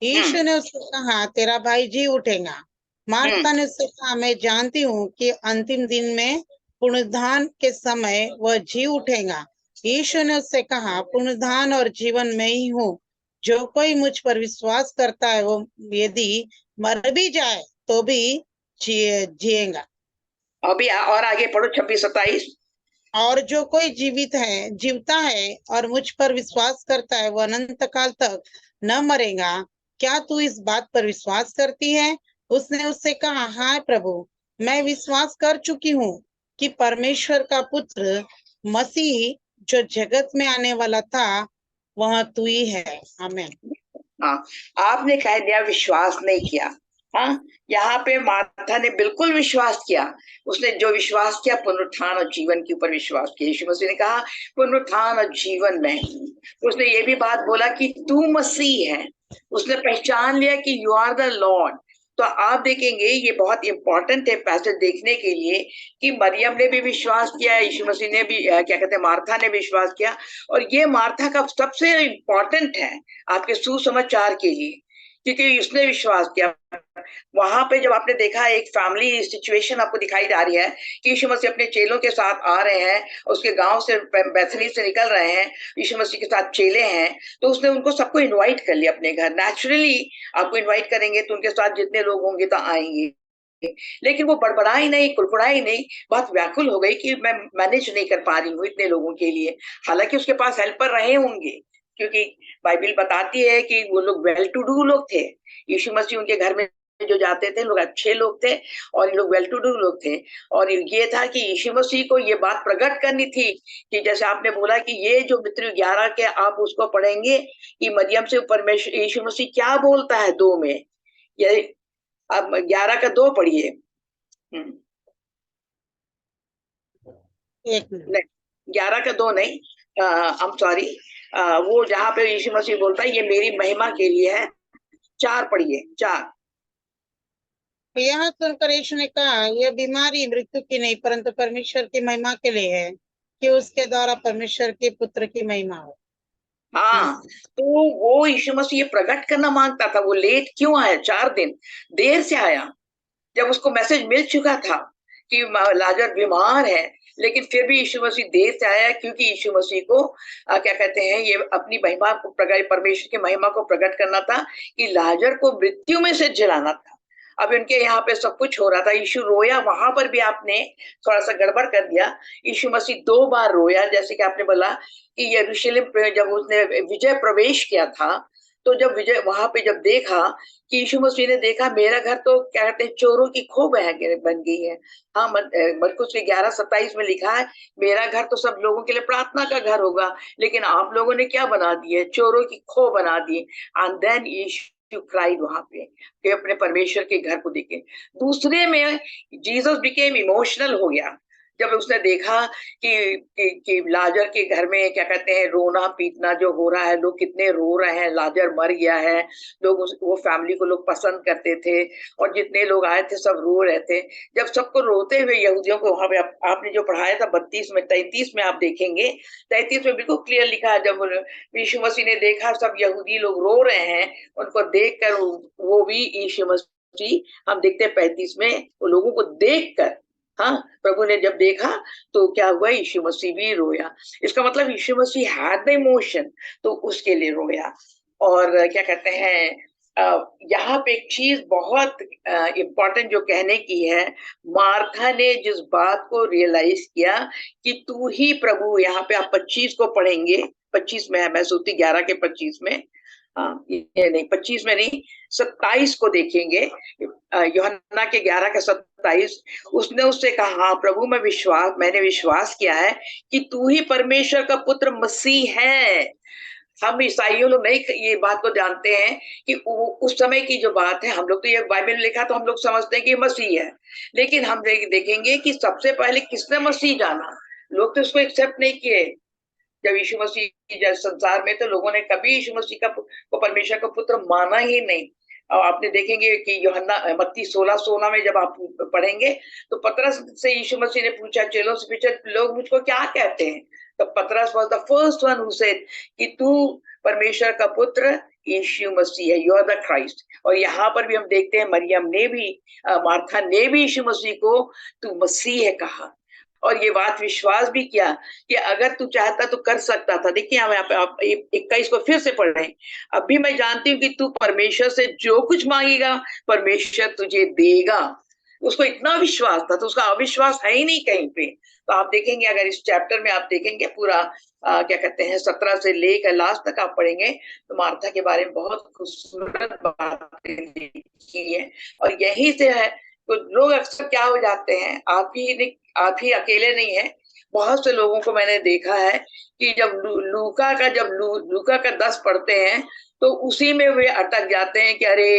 यीशु ने उससे कहा, तेरा भाई जी उठेगा। मार्था ने उससे कहा, मैं जानती हूँ कि अंतिम दिन में पुनरुत्थान के समय वह जी उठेगा। यीशु ने उससे कहा, पुनरुत्थान और जीवन में ही हूँ। जो कोई मुझ पर विश्वास करता है वो यदि मर भी जाए तो भी जिएगा।
अभी और आगे पढ़ो 26-27।
और जो कोई जीवता है और मुझ पर विश्वास करता है वो अनंत काल तक न मरेगा। क्या तू इस बात पर विश्वास करती है? उसने उससे कहा, हाँ प्रभु, मैं विश्वास कर चुकी हूँ कि परमेश्वर का पुत्र मसीह जो जगत में आने वाला था वह तू ही है। आमीन।
हाँ, आपने कह दिया विश्वास नहीं किया। हाँ, यहाँ पे मार्था ने बिल्कुल विश्वास किया। उसने जो विश्वास किया पुनरुत्थान और जीवन के ऊपर विश्वास किया। यीशु मसीह ने कहा पुनरुत्थान और जीवन में। उसने ये भी बात बोला कि तू मसीह है। उसने पहचान लिया कि यू आर द लॉर्ड। तो आप देखेंगे ये बहुत इंपॉर्टेंट है पैसेज देखने के लिए कि मरियम ने भी विश्वास किया, यीशु मसीह ने भी क्या कहते हैं मार्था ने विश्वास किया। और ये मार्था का सबसे इंपॉर्टेंट है आपके सुसमाचार के लिए, क्योंकि उसने विश्वास किया। वहां पे जब आपने देखा एक फैमिली सिचुएशन आपको दिखाई जा रही है कि यीशु मसीह अपने चेलों के साथ आ रहे हैं, उसके गांव से बैथनी से निकल रहे हैं, यीशु मसीह के साथ चेले हैं, तो उसने उनको सबको इनवाइट कर लिया अपने घर। नेचुरली आपको इनवाइट करेंगे तो उनके साथ जितने लोग होंगे तो आएंगे, लेकिन वो बड़बड़ाई नहीं, कुड़कुड़ाई नहीं, बहुत व्याकुल हो गई कि मैं मैनेज नहीं कर पा रही हूँ इतने लोगों के लिए। हालांकि उसके पास हेल्पर रहे होंगे, क्योंकि बाइबल बताती है कि वो लोग वेल टू डू लोग थे। यीशु मसीह उनके घर में जो जाते थे लोग अच्छे लोग थे और ये लोग वेल टू डू लोग थे। और ये था कि यीशु मसीह को ये बात प्रकट करनी थी कि जैसे आपने बोला कि ये जो मत्ती 11 के आप उसको पढ़ेंगे कि मरियम से परमेश्वर यीशु मसीह क्या बोलता है 2 में। ये आप 11 का 2 पढ़िए।
एक मिनट।
नहीं, 11 का 2 नहीं, I'm सॉरी, वो जहाँ पे यीशु मसीह बोलता है ये मेरी महिमा के लिए है। 4 पढ़िए, 4।
यह सुनकर यीशु ने कहा, यह बीमारी मृत्यु की नहीं परंतु परमेश्वर की महिमा के लिए है, कि उसके द्वारा परमेश्वर के पुत्र की महिमा हो।
हाँ, तो वो यीशु मसीह ये प्रकट करना मांगता था। वो लेट क्यों आया? 4 दिन देर से आया, जब उसको मैसेज मिल चुका था कि लाजर बीमार है, लेकिन फिर भी यीशु मसीह देर से आया, क्योंकि यीशु मसीह को क्या कहते हैं ये अपनी महिमा को प्रकट, परमेश्वर की महिमा को प्रकट करना था कि लाजर को मृत्यु में से जिलाना था। अब इनके यहाँ पे सब कुछ हो रहा था, यीशु रोया, वहां पर भी आपने थोड़ा सा गड़बड़ कर दिया। यीशु मसीह 2 बार रोया, जैसे कि आपने बोला कि यरूशलेम पे जब उसने विजय प्रवेश किया था, तो जब विजय वहां पे जब देखा कि यीशु मसीह ने देखा मेरा घर तो क्या कहते हैं चोरों की खो बन गई है। हाँ, मरकुस 11:27 में लिखा है मेरा घर तो सब लोगों के लिए प्रार्थना का घर होगा, लेकिन आप लोगों ने क्या बना दिए? चोरों की खो बना दी। एंड देन यीशु क्राइड वहां पे कि अपने परमेश्वर के घर को देखे। दूसरे में जीसस बिकेम इमोशनल हो गया जब उसने देखा कि लाजर के घर में क्या कहते हैं रोना पीटना जो हो रहा है, लोग कितने रो रहे हैं, लाजर मर गया है। लोग वो फैमिली को लोग पसंद करते थे और जितने लोग आए थे सब रो रहे थे। जब सबको रोते हुए यहूदियों को वहां पे आपने जो पढ़ाया था 32 में 33 में आप देखेंगे, 33 में बिल्कुल क्लियर लिखा है, जब यीशु मसीह ने देखा सब यहूदी लोग रो रहे हैं, उनको देखकर वो भी यीशु मसीह, हम देखते हैं 35 में, वो लोगों को देखकर, हाँ, प्रभु ने जब देखा तो क्या हुआ? यीशु मसीह भी रोया। इसका मतलब यीशु मसीह हैड द इमोशन, तो उसके लिए रोया। और क्या कहते हैं यहाँ पे एक चीज बहुत इंपॉर्टेंट जो कहने की है, मार्था ने जिस बात को रियलाइज किया कि तू ही प्रभु, यहाँ पे आप 25 को पढ़ेंगे, 25 में है, मैं सोचती 11 के 25 में, ये नहीं 25 में नहीं 27 को देखेंगे, यूहन्ना के 11 का 27। उसने उससे कहा, हाँ प्रभु मैंने विश्वास किया है कि तू ही परमेश्वर का पुत्र मसीह है। हम ईसाइयों लोग नहीं ये बात को जानते हैं कि उस समय की जो बात है, हम लोग तो ये बाइबल में लिखा तो हम लोग समझते हैं कि मसीह है, लेकिन हम देखेंगे कि सबसे पहले किसने मसीह जाना। लोग तो उसको एक्सेप्ट नहीं किए। जब यीशु मसीह जब संसार में, तो लोगों ने कभी यीशु मसीह को परमेश्वर का पुत्र माना ही नहीं। और आपने देखेंगे कि यूहन्ना मत्ती 16:16 में जब आप पढ़ेंगे तो पतरस से यीशु मसीह ने पूछा, चेलों से पूछा, लोग मुझको क्या कहते हैं? तो पतरस was the first one who said कि तू परमेश्वर का पुत्र यीशु मसीह है, यू आर द क्राइस्ट। और यहाँ पर भी हम देखते हैं मरियम ने भी, मार्था ने भी यीशु मसीह को तू मसीह है कहा। और ये बात विश्वास भी किया कि अगर तू चाहता तो कर सकता था। देखिए हम यहाँ पे आप 21 को फिर से पढ़ रहे हैं। अभी मैं जानती हूँ कि तू परमेश्वर से जो कुछ मांगेगा परमेश्वर तुझे देगा। उसको इतना विश्वास था, तो उसका अविश्वास है ही नहीं कहीं पे। तो आप देखेंगे अगर इस चैप्टर में आप देखेंगे पूरा क्या कहते हैं 17 से लेकर लास्ट तक आप पढ़ेंगे तो मार्था के बारे में बहुत खूबसूरत बातें लिखी है। और यही से है तो लोग अक्सर क्या हो जाते हैं, आप ही अकेले नहीं है, बहुत से लोगों को मैंने देखा है कि जब लूका का 10 पढ़ते हैं तो उसी में वे अटक जाते हैं कि अरे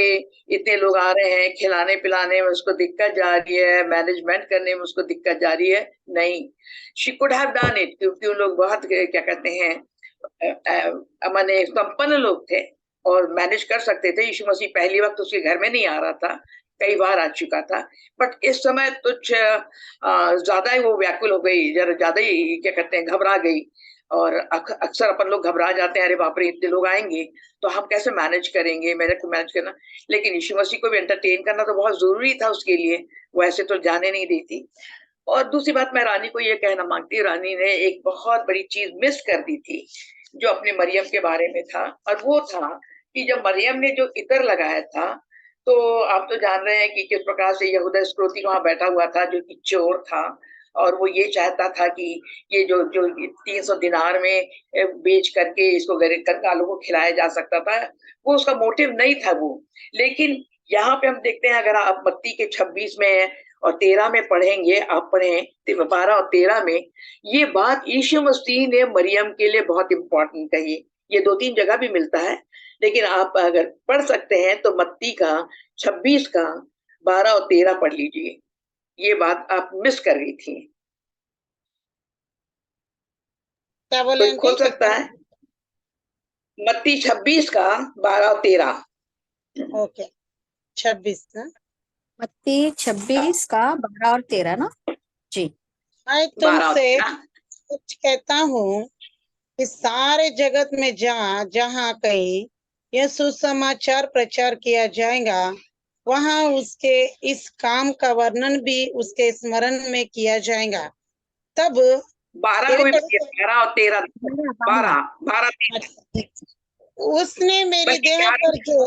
इतने लोग आ रहे हैं, खिलाने पिलाने में उसको दिक्कत जा रही है, मैनेजमेंट करने में उसको दिक्कत जा रही है। नहीं, she could have done it, क्योंकि उन लोग बहुत क्या कहते हैं माने संपन्न लोग थे और मैनेज कर सकते थे। यीशु मसीह पहली वक्त उसके घर में नहीं आ रहा था, कई बार आ चुका था, बट इस समय कुछ ज्यादा ही वो व्याकुल हो गई, जरा ज्यादा ही क्या कहते हैं घबरा गई। और अक्सर अपन लोग घबरा जाते हैं, अरे बाप रे इतने लोग आएंगे तो हम कैसे मैनेज करेंगे, मेरे को मैनेज करना। लेकिन यीशु मसीह को भी एंटरटेन करना तो बहुत जरूरी था उसके लिए, वो ऐसे तो जाने नहीं देती। और दूसरी बात मैं रानी को ये कहना मांगती हूँ, रानी ने एक बहुत बड़ी चीज मिस कर दी थी जो अपने मरियम के बारे में था, और वो था कि जब मरियम ने जो इत्र लगाया था, तो आप तो जान रहे हैं कि किस प्रकार से यहूदा इस्करियोती वहां बैठा हुआ था जो कि चोर था, और वो ये चाहता था कि ये जो जो 300 दिनार में बेच करके इसको कंगालों को खिलाया जा सकता था, वो उसका मोटिव नहीं था वो। लेकिन यहाँ पे हम देखते हैं, अगर आप मत्ती के 26 में और 13 में पढ़ेंगे, आप पढ़ें 12 और 13 में, ये बात यीशु मसीह ने मरियम के लिए बहुत इंपॉर्टेंट कही। ये 2-3 जगह भी मिलता है, लेकिन आप अगर पढ़ सकते हैं तो मत्ती का 26 का 12 और 13 पढ़ लीजिए, ये बात आप मिस कर रही थी।
क्या बोले
कोई खोल सकता है? मत्ती 26 का 12 और 13।
ओके 26 ना,
मत्ती 26 का 12 और 13 ना जी।
मैं
12 और
तुमसे
13।
कुछ कहता हूँ कि सारे जगत में जहाँ कहीं यह सुसमाचार प्रचार किया जाएगा, वहाँ उसके इस काम का वर्णन भी उसके स्मरण में किया जाएगा। तब
12 को भी 12 और 13, 12 12
उसने मेरी देह पर जो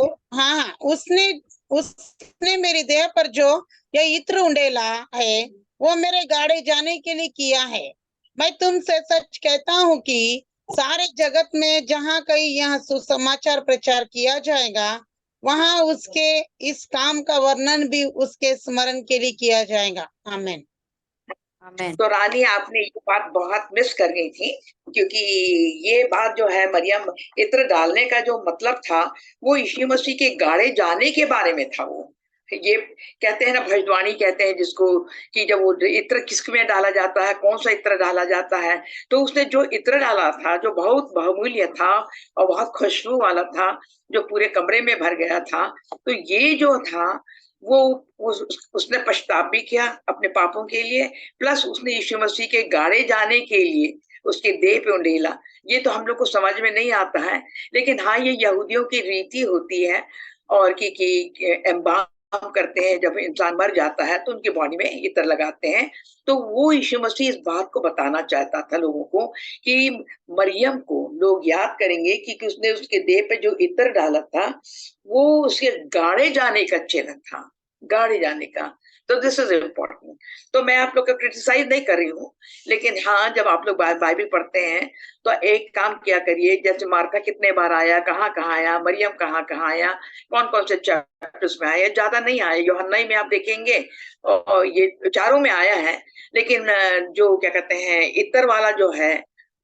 उसने मेरी देह पर जो यह इत्र उंडेला है वो मेरे गाड़े जाने के लिए किया है। मैं तुमसे सच कहता हूँ कि सारे जगत में जहाँ कहीं यह सुसमाचार प्रचार किया जाएगा, वहाँ उसके इस काम का वर्णन भी उसके स्मरण के लिए किया जाएगा। आमीन।
आमीन।
तो रानी आपने ये बात बहुत मिस कर गई थी, क्योंकि ये बात जो है मरियम इत्र डालने का जो मतलब था वो यीशु मसीह के गाड़े जाने के बारे में था। वो ये कहते हैं ना, भविष्यवाणी कहते हैं जिसको, कि जब वो इत्र किसमें डाला जाता है, कौन सा इत्र डाला जाता है, तो उसने जो इत्र डाला था जो बहुत बहुमूल्य था और बहुत खुशबू वाला था, जो पूरे कमरे में भर गया था, तो ये जो था वो उसने पश्चाताप भी किया अपने पापों के लिए, प्लस उसने यीशु मसीह के गाड़े जाने के लिए उसके देह पे उंडेला। ये तो हम लोग को समझ में नहीं आता है, लेकिन हाँ ये यहूदियों की रीति होती है, और कि एम्बाम करते हैं, जब इंसान मर जाता है तो उनकी बॉडी में इत्र लगाते हैं। तो वो यीशु मसीह इस बात को बताना चाहता था लोगों को कि मरियम को लोग याद करेंगे कि उसने उसके देह पे जो इत्र डाला था वो उसके गाड़े जाने का चिन्ह था, गाड़े जाने का। तो दिस इज इम्पोर्टेंट। तो मैं आप लोग का क्रिटिसाइज नहीं कर रही हूँ, लेकिन हाँ जब आप लोग बाइबल पढ़ते हैं तो एक काम किया करिए, जैसे मार्था कितने बार आया, कहाँ कहाँ आया, मरियम कहाँ कहाँ आया, कौन कौन से चैप्टर्स में आया, ज्यादा नहीं आया। यूहन्ना में आप देखेंगे और ये चारों में आया है, लेकिन जो क्या कहते हैं इत्र वाला जो है,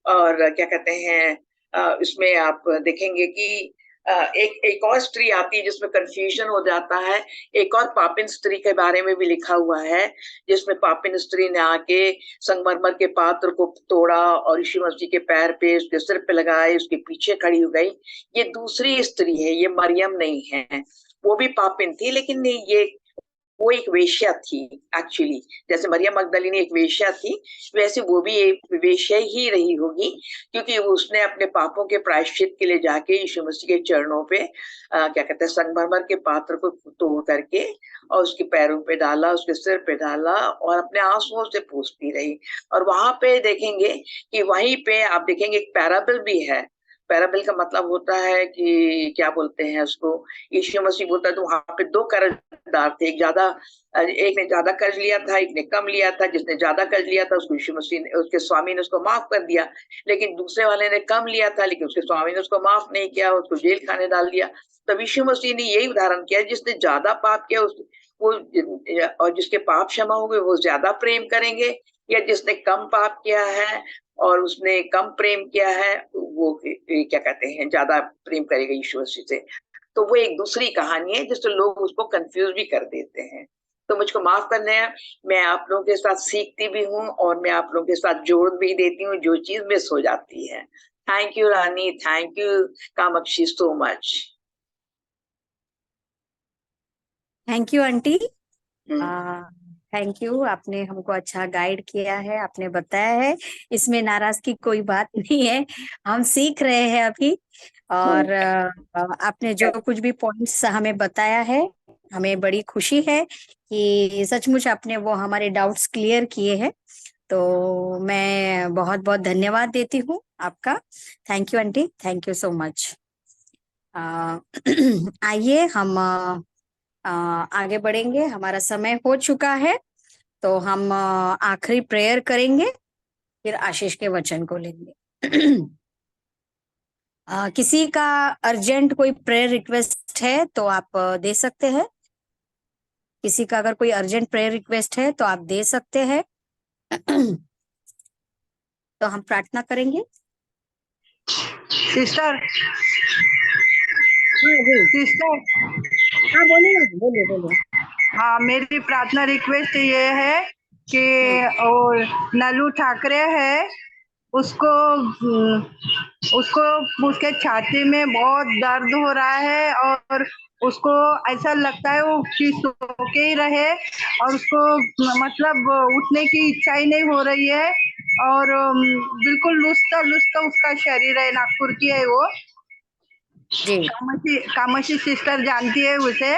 और क्या कहते हैं इसमें आप देखेंगे कि एक और स्त्री आती है जिसमें कंफ्यूजन हो जाता है। एक और पापिन स्त्री के बारे में भी लिखा हुआ है, जिसमें पापिन स्त्री ने आके संगमरमर के पात्र को तोड़ा और यीशु मसीह के पैर पे उसके सिर पे लगाए, उसके पीछे खड़ी हो गई। ये दूसरी स्त्री है, ये मरियम नहीं है। वो भी पापिन थी, लेकिन ये वो एक वेश्या थी एक्चुअली, जैसे मरियम मगदलिनी एक वेश्या थी, वैसे वो भी एक वेश्या ही रही होगी, क्योंकि उसने अपने पापों के प्रायश्चित के लिए जाके यीशु मसीह के चरणों पे क्या कहते हैं, संगमरमर के पात्र को तोड़ करके और उसके पैरों पे डाला, उसके सिर पे डाला और अपने आंसुओं से पूछती रही। और वहां पे देखेंगे कि वहीं पे आप देखेंगे एक पैराबल भी है। पैराबल का मतलब होता है कि क्या बोलते हैं उसको, यीशु मसीह बोलता है तो वहां पे दो कर्जदार थे, एक ने ज्यादा कर्ज लिया था, एक ने कम लिया था। जिसने ज्यादा कर्ज लिया था उसको यीशु मसीह ने, उसके स्वामी ने उसको माफ कर दिया, लेकिन दूसरे वाले ने कम लिया था लेकिन उसके स्वामी ने उसको माफ नहीं किया, उसको जेल खाने डाल दिया। तब यीशु मसीह ने यही उदाहरण किया, जिसने ज्यादा पाप किया वो और जिसके पाप क्षमा हो गए वो ज्यादा प्रेम करेंगे, या जिसने कम पाप किया है और उसने कम प्रेम किया है वो क्या कहते हैं ज्यादा प्रेम करेगा यीशु मसीह से। तो वो एक दूसरी कहानी है जिससे लोग उसको कंफ्यूज भी कर देते हैं। तो मुझको माफ करना है, मैं आप लोगों के साथ सीखती भी हूँ और मैं आप लोगों के साथ जोड़ भी देती हूँ जो चीज मिस हो जाती है। Thank you Rani, thank you Kamakshi so much.
Thank you aunty. Thank you, आपने हमको अच्छा गाइड किया है, आपने बताया है, इसमें नाराज की कोई बात नहीं है, हम सीख रहे हैं अभी। और आपने जो कुछ भी पॉइंट्स हमें बताया है, हमें बड़ी खुशी है कि सचमुच आपने वो हमारे डाउट्स क्लियर किए हैं। तो मैं बहुत बहुत धन्यवाद देती हूँ आपका। Thank you aunty, thank you so much. आइए हम आगे बढ़ेंगे, हमारा समय हो चुका है, तो हम आखिरी प्रेयर करेंगे, फिर आशीष के वचन को लेंगे। किसी का अर्जेंट कोई प्रेयर रिक्वेस्ट है तो आप दे सकते हैं। किसी का अगर कोई अर्जेंट प्रेयर रिक्वेस्ट है तो आप दे सकते हैं। तो हम प्रार्थना करेंगे।
सिस्टर
हाँ जी,
सिस्टर
हाँ बोलिए बोलिए बोलिए।
हाँ, मेरी प्रार्थना रिक्वेस्ट ये है कि और नलू ठाकरे है, उसको उसके छाती में बहुत दर्द हो रहा है और उसको ऐसा लगता है वो कि सो के ही रहे और उसको मतलब उठने की इच्छा ही नहीं हो रही है और बिल्कुल लुस्ता लुस्ता उसका शरीर है। नागपुर की है वो,
जी,
कामाक्षी सिस्टर जानती है उसे।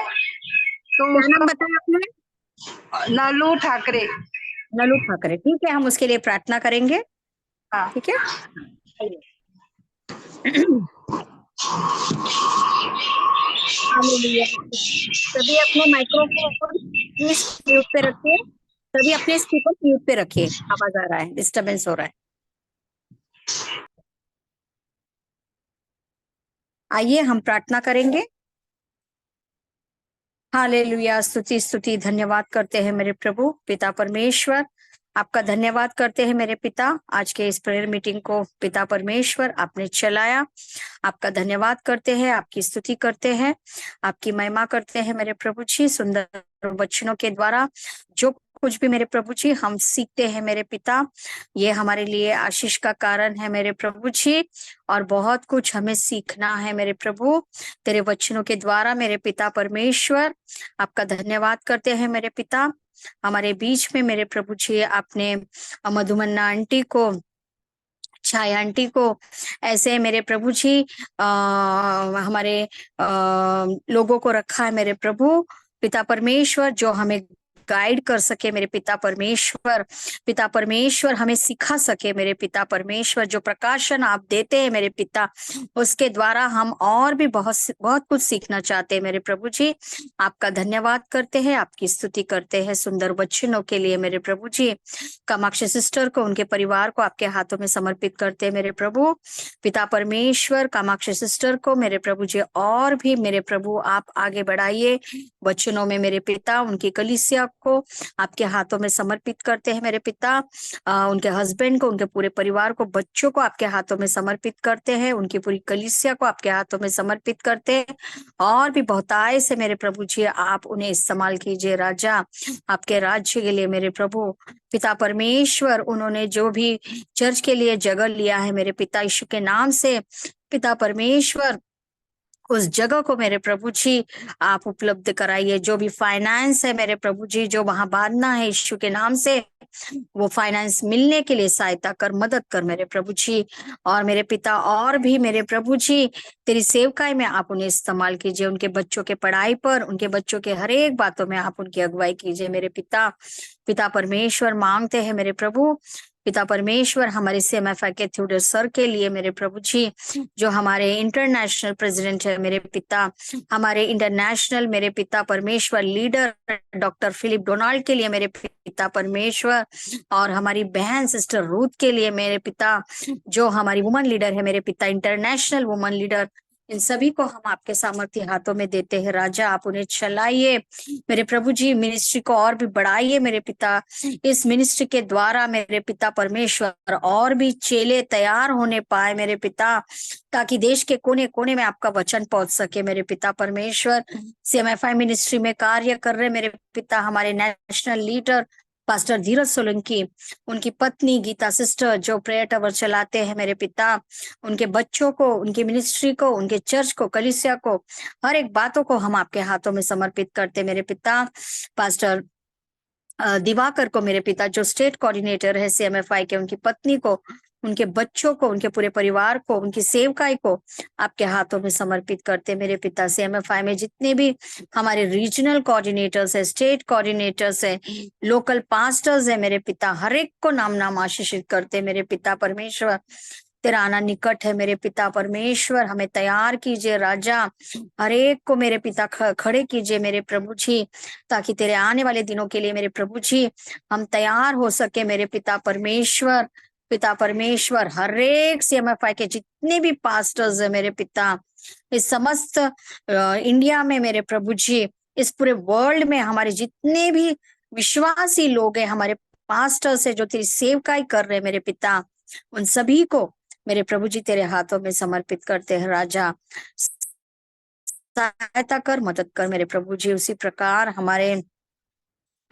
तो
क्या नाम
उसको
बताया आपने?
नलू ठाकरे।
नलू ठाकरे, ठीक है, हम उसके लिए प्रार्थना करेंगे।
हाँ,
ठीक है। हालेलुया। सभी अपने माइक्रोफोन म्यूट पे रखिए, सभी अपने स्पीकर म्यूट पे रखिए, आवाज आ रहा है, डिस्टरबेंस हो रहा है। आइए हम प्रार्थना करेंगे। हालेलुया, स्तुति स्तुति धन्यवाद करते हैं मेरे प्रभु पिता परमेश्वर, आपका धन्यवाद करते हैं मेरे पिता। आज के इस प्रेयर मीटिंग को पिता परमेश्वर आपने चलाया, आपका धन्यवाद करते हैं, आपकी स्तुति करते हैं, आपकी महिमा करते हैं मेरे प्रभु जी। सुंदर वचनों के द्वारा जो कुछ भी मेरे प्रभु जी हम सीखते हैं मेरे पिता, ये हमारे लिए आशीष का कारण है मेरे प्रभु जी। और बहुत कुछ हमें सीखना है मेरे प्रभु तेरे वचनों के द्वारा मेरे पिता परमेश्वर। आपका धन्यवाद करते हैं मेरे पिता। हमारे बीच में मेरे प्रभु जी आपने मधुमन्ना आंटी को, छाया आंटी को ऐसे मेरे प्रभु जी हमारे लोगों को रखा है मेरे प्रभु पिता परमेश्वर, जो हमें गाइड कर सके मेरे पिता परमेश्वर। पिता परमेश्वर हमें सिखा सके मेरे पिता परमेश्वर, जो प्रकाशन आप देते हैं मेरे पिता, उसके द्वारा हम और भी बहुत कुछ सीखना चाहते हैं मेरे प्रभु जी। आपका धन्यवाद करते हैं, आपकी स्तुति करते हैं सुंदर वचनों के लिए मेरे प्रभु जी। कामाक्षी सिस्टर को, उनके परिवार को आपके हाथों में समर्पित करते हैं मेरे प्रभु पिता परमेश्वर। कामाक्षी सिस्टर को मेरे प्रभु जी और भी मेरे प्रभु आप आगे बढ़ाइए वचनों में मेरे पिता। उनकी कलीसिया को आपके हाथों में समर्पित करते हैं मेरे पिता। उनके हस्बैंड को, उनके पूरे परिवार को, बच्चों को आपके हाथों में समर्पित करते हैं, उनकी पूरी कलीसिया को आपके हाथों में समर्पित करते हैं। और भी बहुतायत से मेरे प्रभु जी आप उन्हें इस्तेमाल कीजिए राजा, आपके राज्य के लिए मेरे प्रभु पिता परमेश्वर। उन्होंने जो भी चर्च के लिए जगह लिया है मेरे पिता यीशु के नाम से पिता परमेश्वर, उस जगह को मेरे प्रभु जी आप उपलब्ध कराइए। जो भी फाइनेंस है मेरे प्रभु जी, जो वहां बांधना है यीशु के नाम से, वो फाइनेंस मिलने के लिए सहायता कर, मदद कर मेरे प्रभु जी। और मेरे पिता और भी मेरे प्रभु जी तेरी सेवकाई में आप उन्हें इस्तेमाल कीजिए, उनके बच्चों के पढ़ाई पर, उनके बच्चों के हर एक बातों में आप उनकी अगुवाई कीजिए मेरे पिता। पिता परमेश्वर मांगते हैं मेरे प्रभु, पिता परमेश्वर हमारे CMFI के थ्यूडर सर के लिए मेरे प्रभु जी, जो हमारे इंटरनेशनल प्रेसिडेंट है मेरे पिता, हमारे इंटरनेशनल मेरे पिता परमेश्वर लीडर डॉक्टर फिलिप डोनाल्ड के लिए मेरे पिता परमेश्वर, और हमारी बहन सिस्टर रूथ के लिए मेरे पिता, जो हमारी वुमन लीडर है मेरे पिता, इंटरनेशनल वुमन लीडर, इन सभी को हम आपके सामर्थ्य हाथों में देते हैं राजा। आप उन्हें चलाइए मेरे प्रभु जी, मिनिस्ट्री को और भी बढ़ाइए मेरे पिता। इस मिनिस्ट्री के द्वारा मेरे पिता परमेश्वर और भी चेले तैयार होने पाए मेरे पिता, ताकि देश के कोने कोने में आपका वचन पहुंच सके मेरे पिता परमेश्वर। CMFI मिनिस्ट्री में कार्य कर रहे मेरे पिता हमारे नेशनल लीडर पास्टर धीरज सोलंकी, उनकी पत्नी गीता सिस्टर जो प्रेयर टावर चलाते हैं मेरे पिता, उनके बच्चों को, उनकी मिनिस्ट्री को, उनके चर्च को, कलीसिया को, हर एक बातों को हम आपके हाथों में समर्पित करते मेरे पिता। पास्टर दिवाकर को मेरे पिता, जो स्टेट कोऑर्डिनेटर है CMFI के, उनकी पत्नी को, उनके बच्चों को, उनके पूरे परिवार को, उनकी सेवकाई को आपके हाथों में समर्पित करते मेरे पिता। CMFI में जितने भी हमारे रीजनल कोऑर्डिनेटर्स है, स्टेट कोऑर्डिनेटर्स है, लोकल पास्टर्स है मेरे पिता, हर एक को नाम नाम आशीषित करते मेरे पिता परमेश्वर। तेरा आना निकट है मेरे पिता परमेश्वर, हमें तैयार कीजिए राजा, हर एक को मेरे पिता खड़े कीजिए मेरे प्रभु जी, ताकि तेरे आने वाले दिनों के लिए मेरे प्रभु जी हम तैयार हो सके मेरे पिता परमेश्वर। पिता परमेश्वर हर एक CMFI के जितने भी पास्टर्स है मेरे पिता, इस समस्त इंडिया में मेरे प्रभु जी, इस पूरे वर्ल्ड में हमारे जितने भी विश्वासी लोग हैं, हमारे पास्टर्स है जो तेरी सेवकाई कर रहे हैं मेरे पिता, उन सभी को मेरे प्रभु जी तेरे हाथों में समर्पित करते हैं राजा। सहायता कर, मदद कर मेरे प्रभु जी। उसी प्रकार हमारे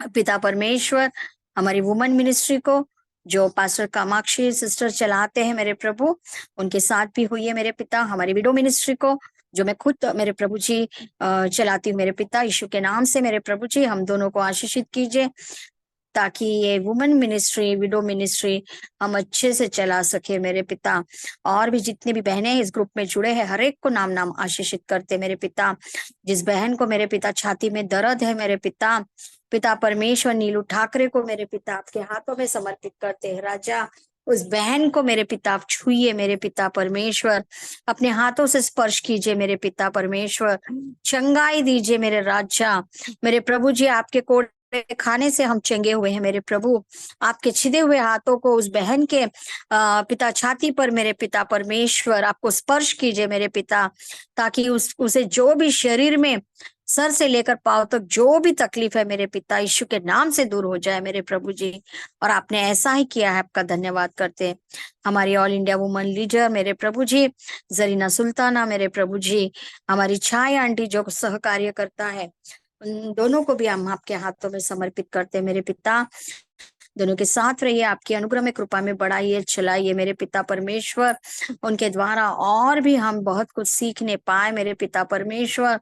पिता परमेश्वर हमारी वुमन मिनिस्ट्री को, जो पास्टर कामाक्षी सिस्टर चलाते हैं मेरे प्रभु, उनके साथ भी हुई है मेरे पिता। हमारी विडो मिनिस्ट्री को, जो मैं खुद मेरे प्रभु जी चलाती हूँ मेरे पिता, यीशु के नाम से मेरे प्रभु जी हम दोनों को आशीषित कीजिए, ताकि ये वुमन मिनिस्ट्री, विडो मिनिस्ट्री हम अच्छे से चला सके मेरे पिता। और भी जितने भी बहनें इस ग्रुप में जुड़े हैं, हर एक को नाम नाम आशीषित करते मेरे पिता। जिस बहन को मेरे पिता छाती में दर्द है मेरे पिता, पिता परमेश्वर नीलू ठाकरे को मेरे पिता आपके हाथों में समर्पित करते हैं राजा। उस बहन को मेरे पिता आप छुइए मेरे पिता परमेश्वर, अपने हाथों से स्पर्श कीजिए मेरे पिता परमेश्वर, चंगाई दीजिए मेरे राजा। मेरे प्रभु जी, आपके कोड़े खाने से हम चंगे हुए हैं मेरे प्रभु। आपके छिदे हुए हाथों को उस बहन के पिता छाती पर मेरे पिता परमेश्वर आपको स्पर्श कीजिए मेरे पिता, ताकि उसे जो भी शरीर में सर से लेकर पांव तक जो भी तकलीफ है मेरे पिता, यीशु के नाम से दूर हो जाए मेरे प्रभु जी। और आपने ऐसा ही किया है, आपका धन्यवाद करते हैं। हमारी ऑल इंडिया वुमन लीडर मेरे प्रभु जी जरीना सुल्ताना मेरे प्रभु जी, हमारी छाई आंटी जो सहकार्य करता है, उन दोनों को भी हम आपके हाथों में समर्पित करते हैं मेरे पिता। दोनों के साथ रहिए, आपकी अनुग्रह में कृपा में बढ़ाइए, चलाइए मेरे पिता परमेश्वर। उनके द्वारा और भी हम बहुत कुछ सीखने पाए मेरे पिता परमेश्वर।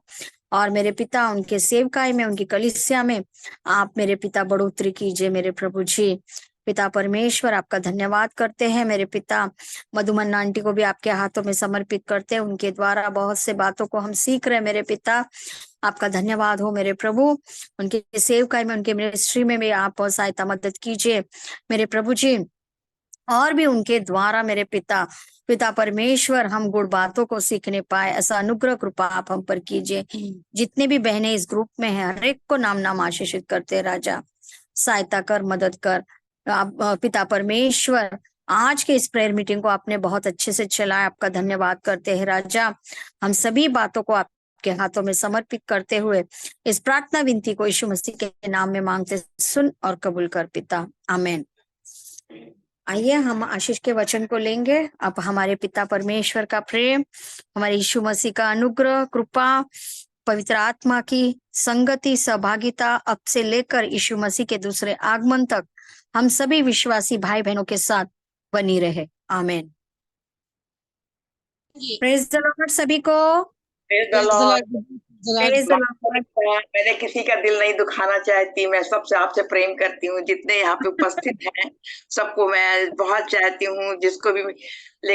और मेरे पिता उनके सेवकाई में, उनकी कलीसिया में आप मेरे पिता बढ़ोतरी कीजिए मेरे प्रभु जी। पिता परमेश्वर आपका धन्यवाद करते हैं मेरे पिता। मधुमन आंटी को भी आपके हाथों में समर्पित करते हैं, उनके द्वारा बहुत से बातों को हम सीख रहे हैं मेरे पिता। आपका धन्यवाद हो मेरे प्रभु। उनके सेवकाई में, उनके मिनिस्ट्री में भी आप सहायता मदद कीजिए मेरे प्रभु जी। और भी उनके द्वारा मेरे पिता परमेश्वर हम गुड़ बातों को सीखने पाए, ऐसा अनुग्रह कृपा आप हम पर कीजिए। जितने भी बहनें इस ग्रुप में हैं, हर एक को नाम नाम आशीषित करते राजा, सहायता कर, मदद कर। पिता परमेश्वर आज के इस प्रेयर मीटिंग को आपने बहुत अच्छे से चलाया, आपका धन्यवाद करते हैं राजा। हम सभी बातों को आपके हाथों में समर्पित करते हुए इस प्रार्थना विनती को यीशु मसीह के नाम में मांगते, सुन और कबूल कर पिता, आमीन। आइए हम आशीष के वचन को लेंगे। अब हमारे पिता परमेश्वर का प्रेम, हमारे यीशु मसीह का अनुग्रह, कृपा, पवित्र आत्मा की संगति, सहभागिता अब से लेकर यीशु मसीह के दूसरे आगमन तक हम सभी विश्वासी भाई बहनों के साथ बनी रहे, आमीन। प्रेज द लॉर्ड सभी को।
Praise the Lord.
Praise the Lord.
मैंने किसी का दिल नहीं दुखाना चाहती, मैं सबसे आपसे प्रेम करती हूँ, जितने यहाँ पे उपस्थित हैं सबको मैं बहुत चाहती हूँ, जिसको भी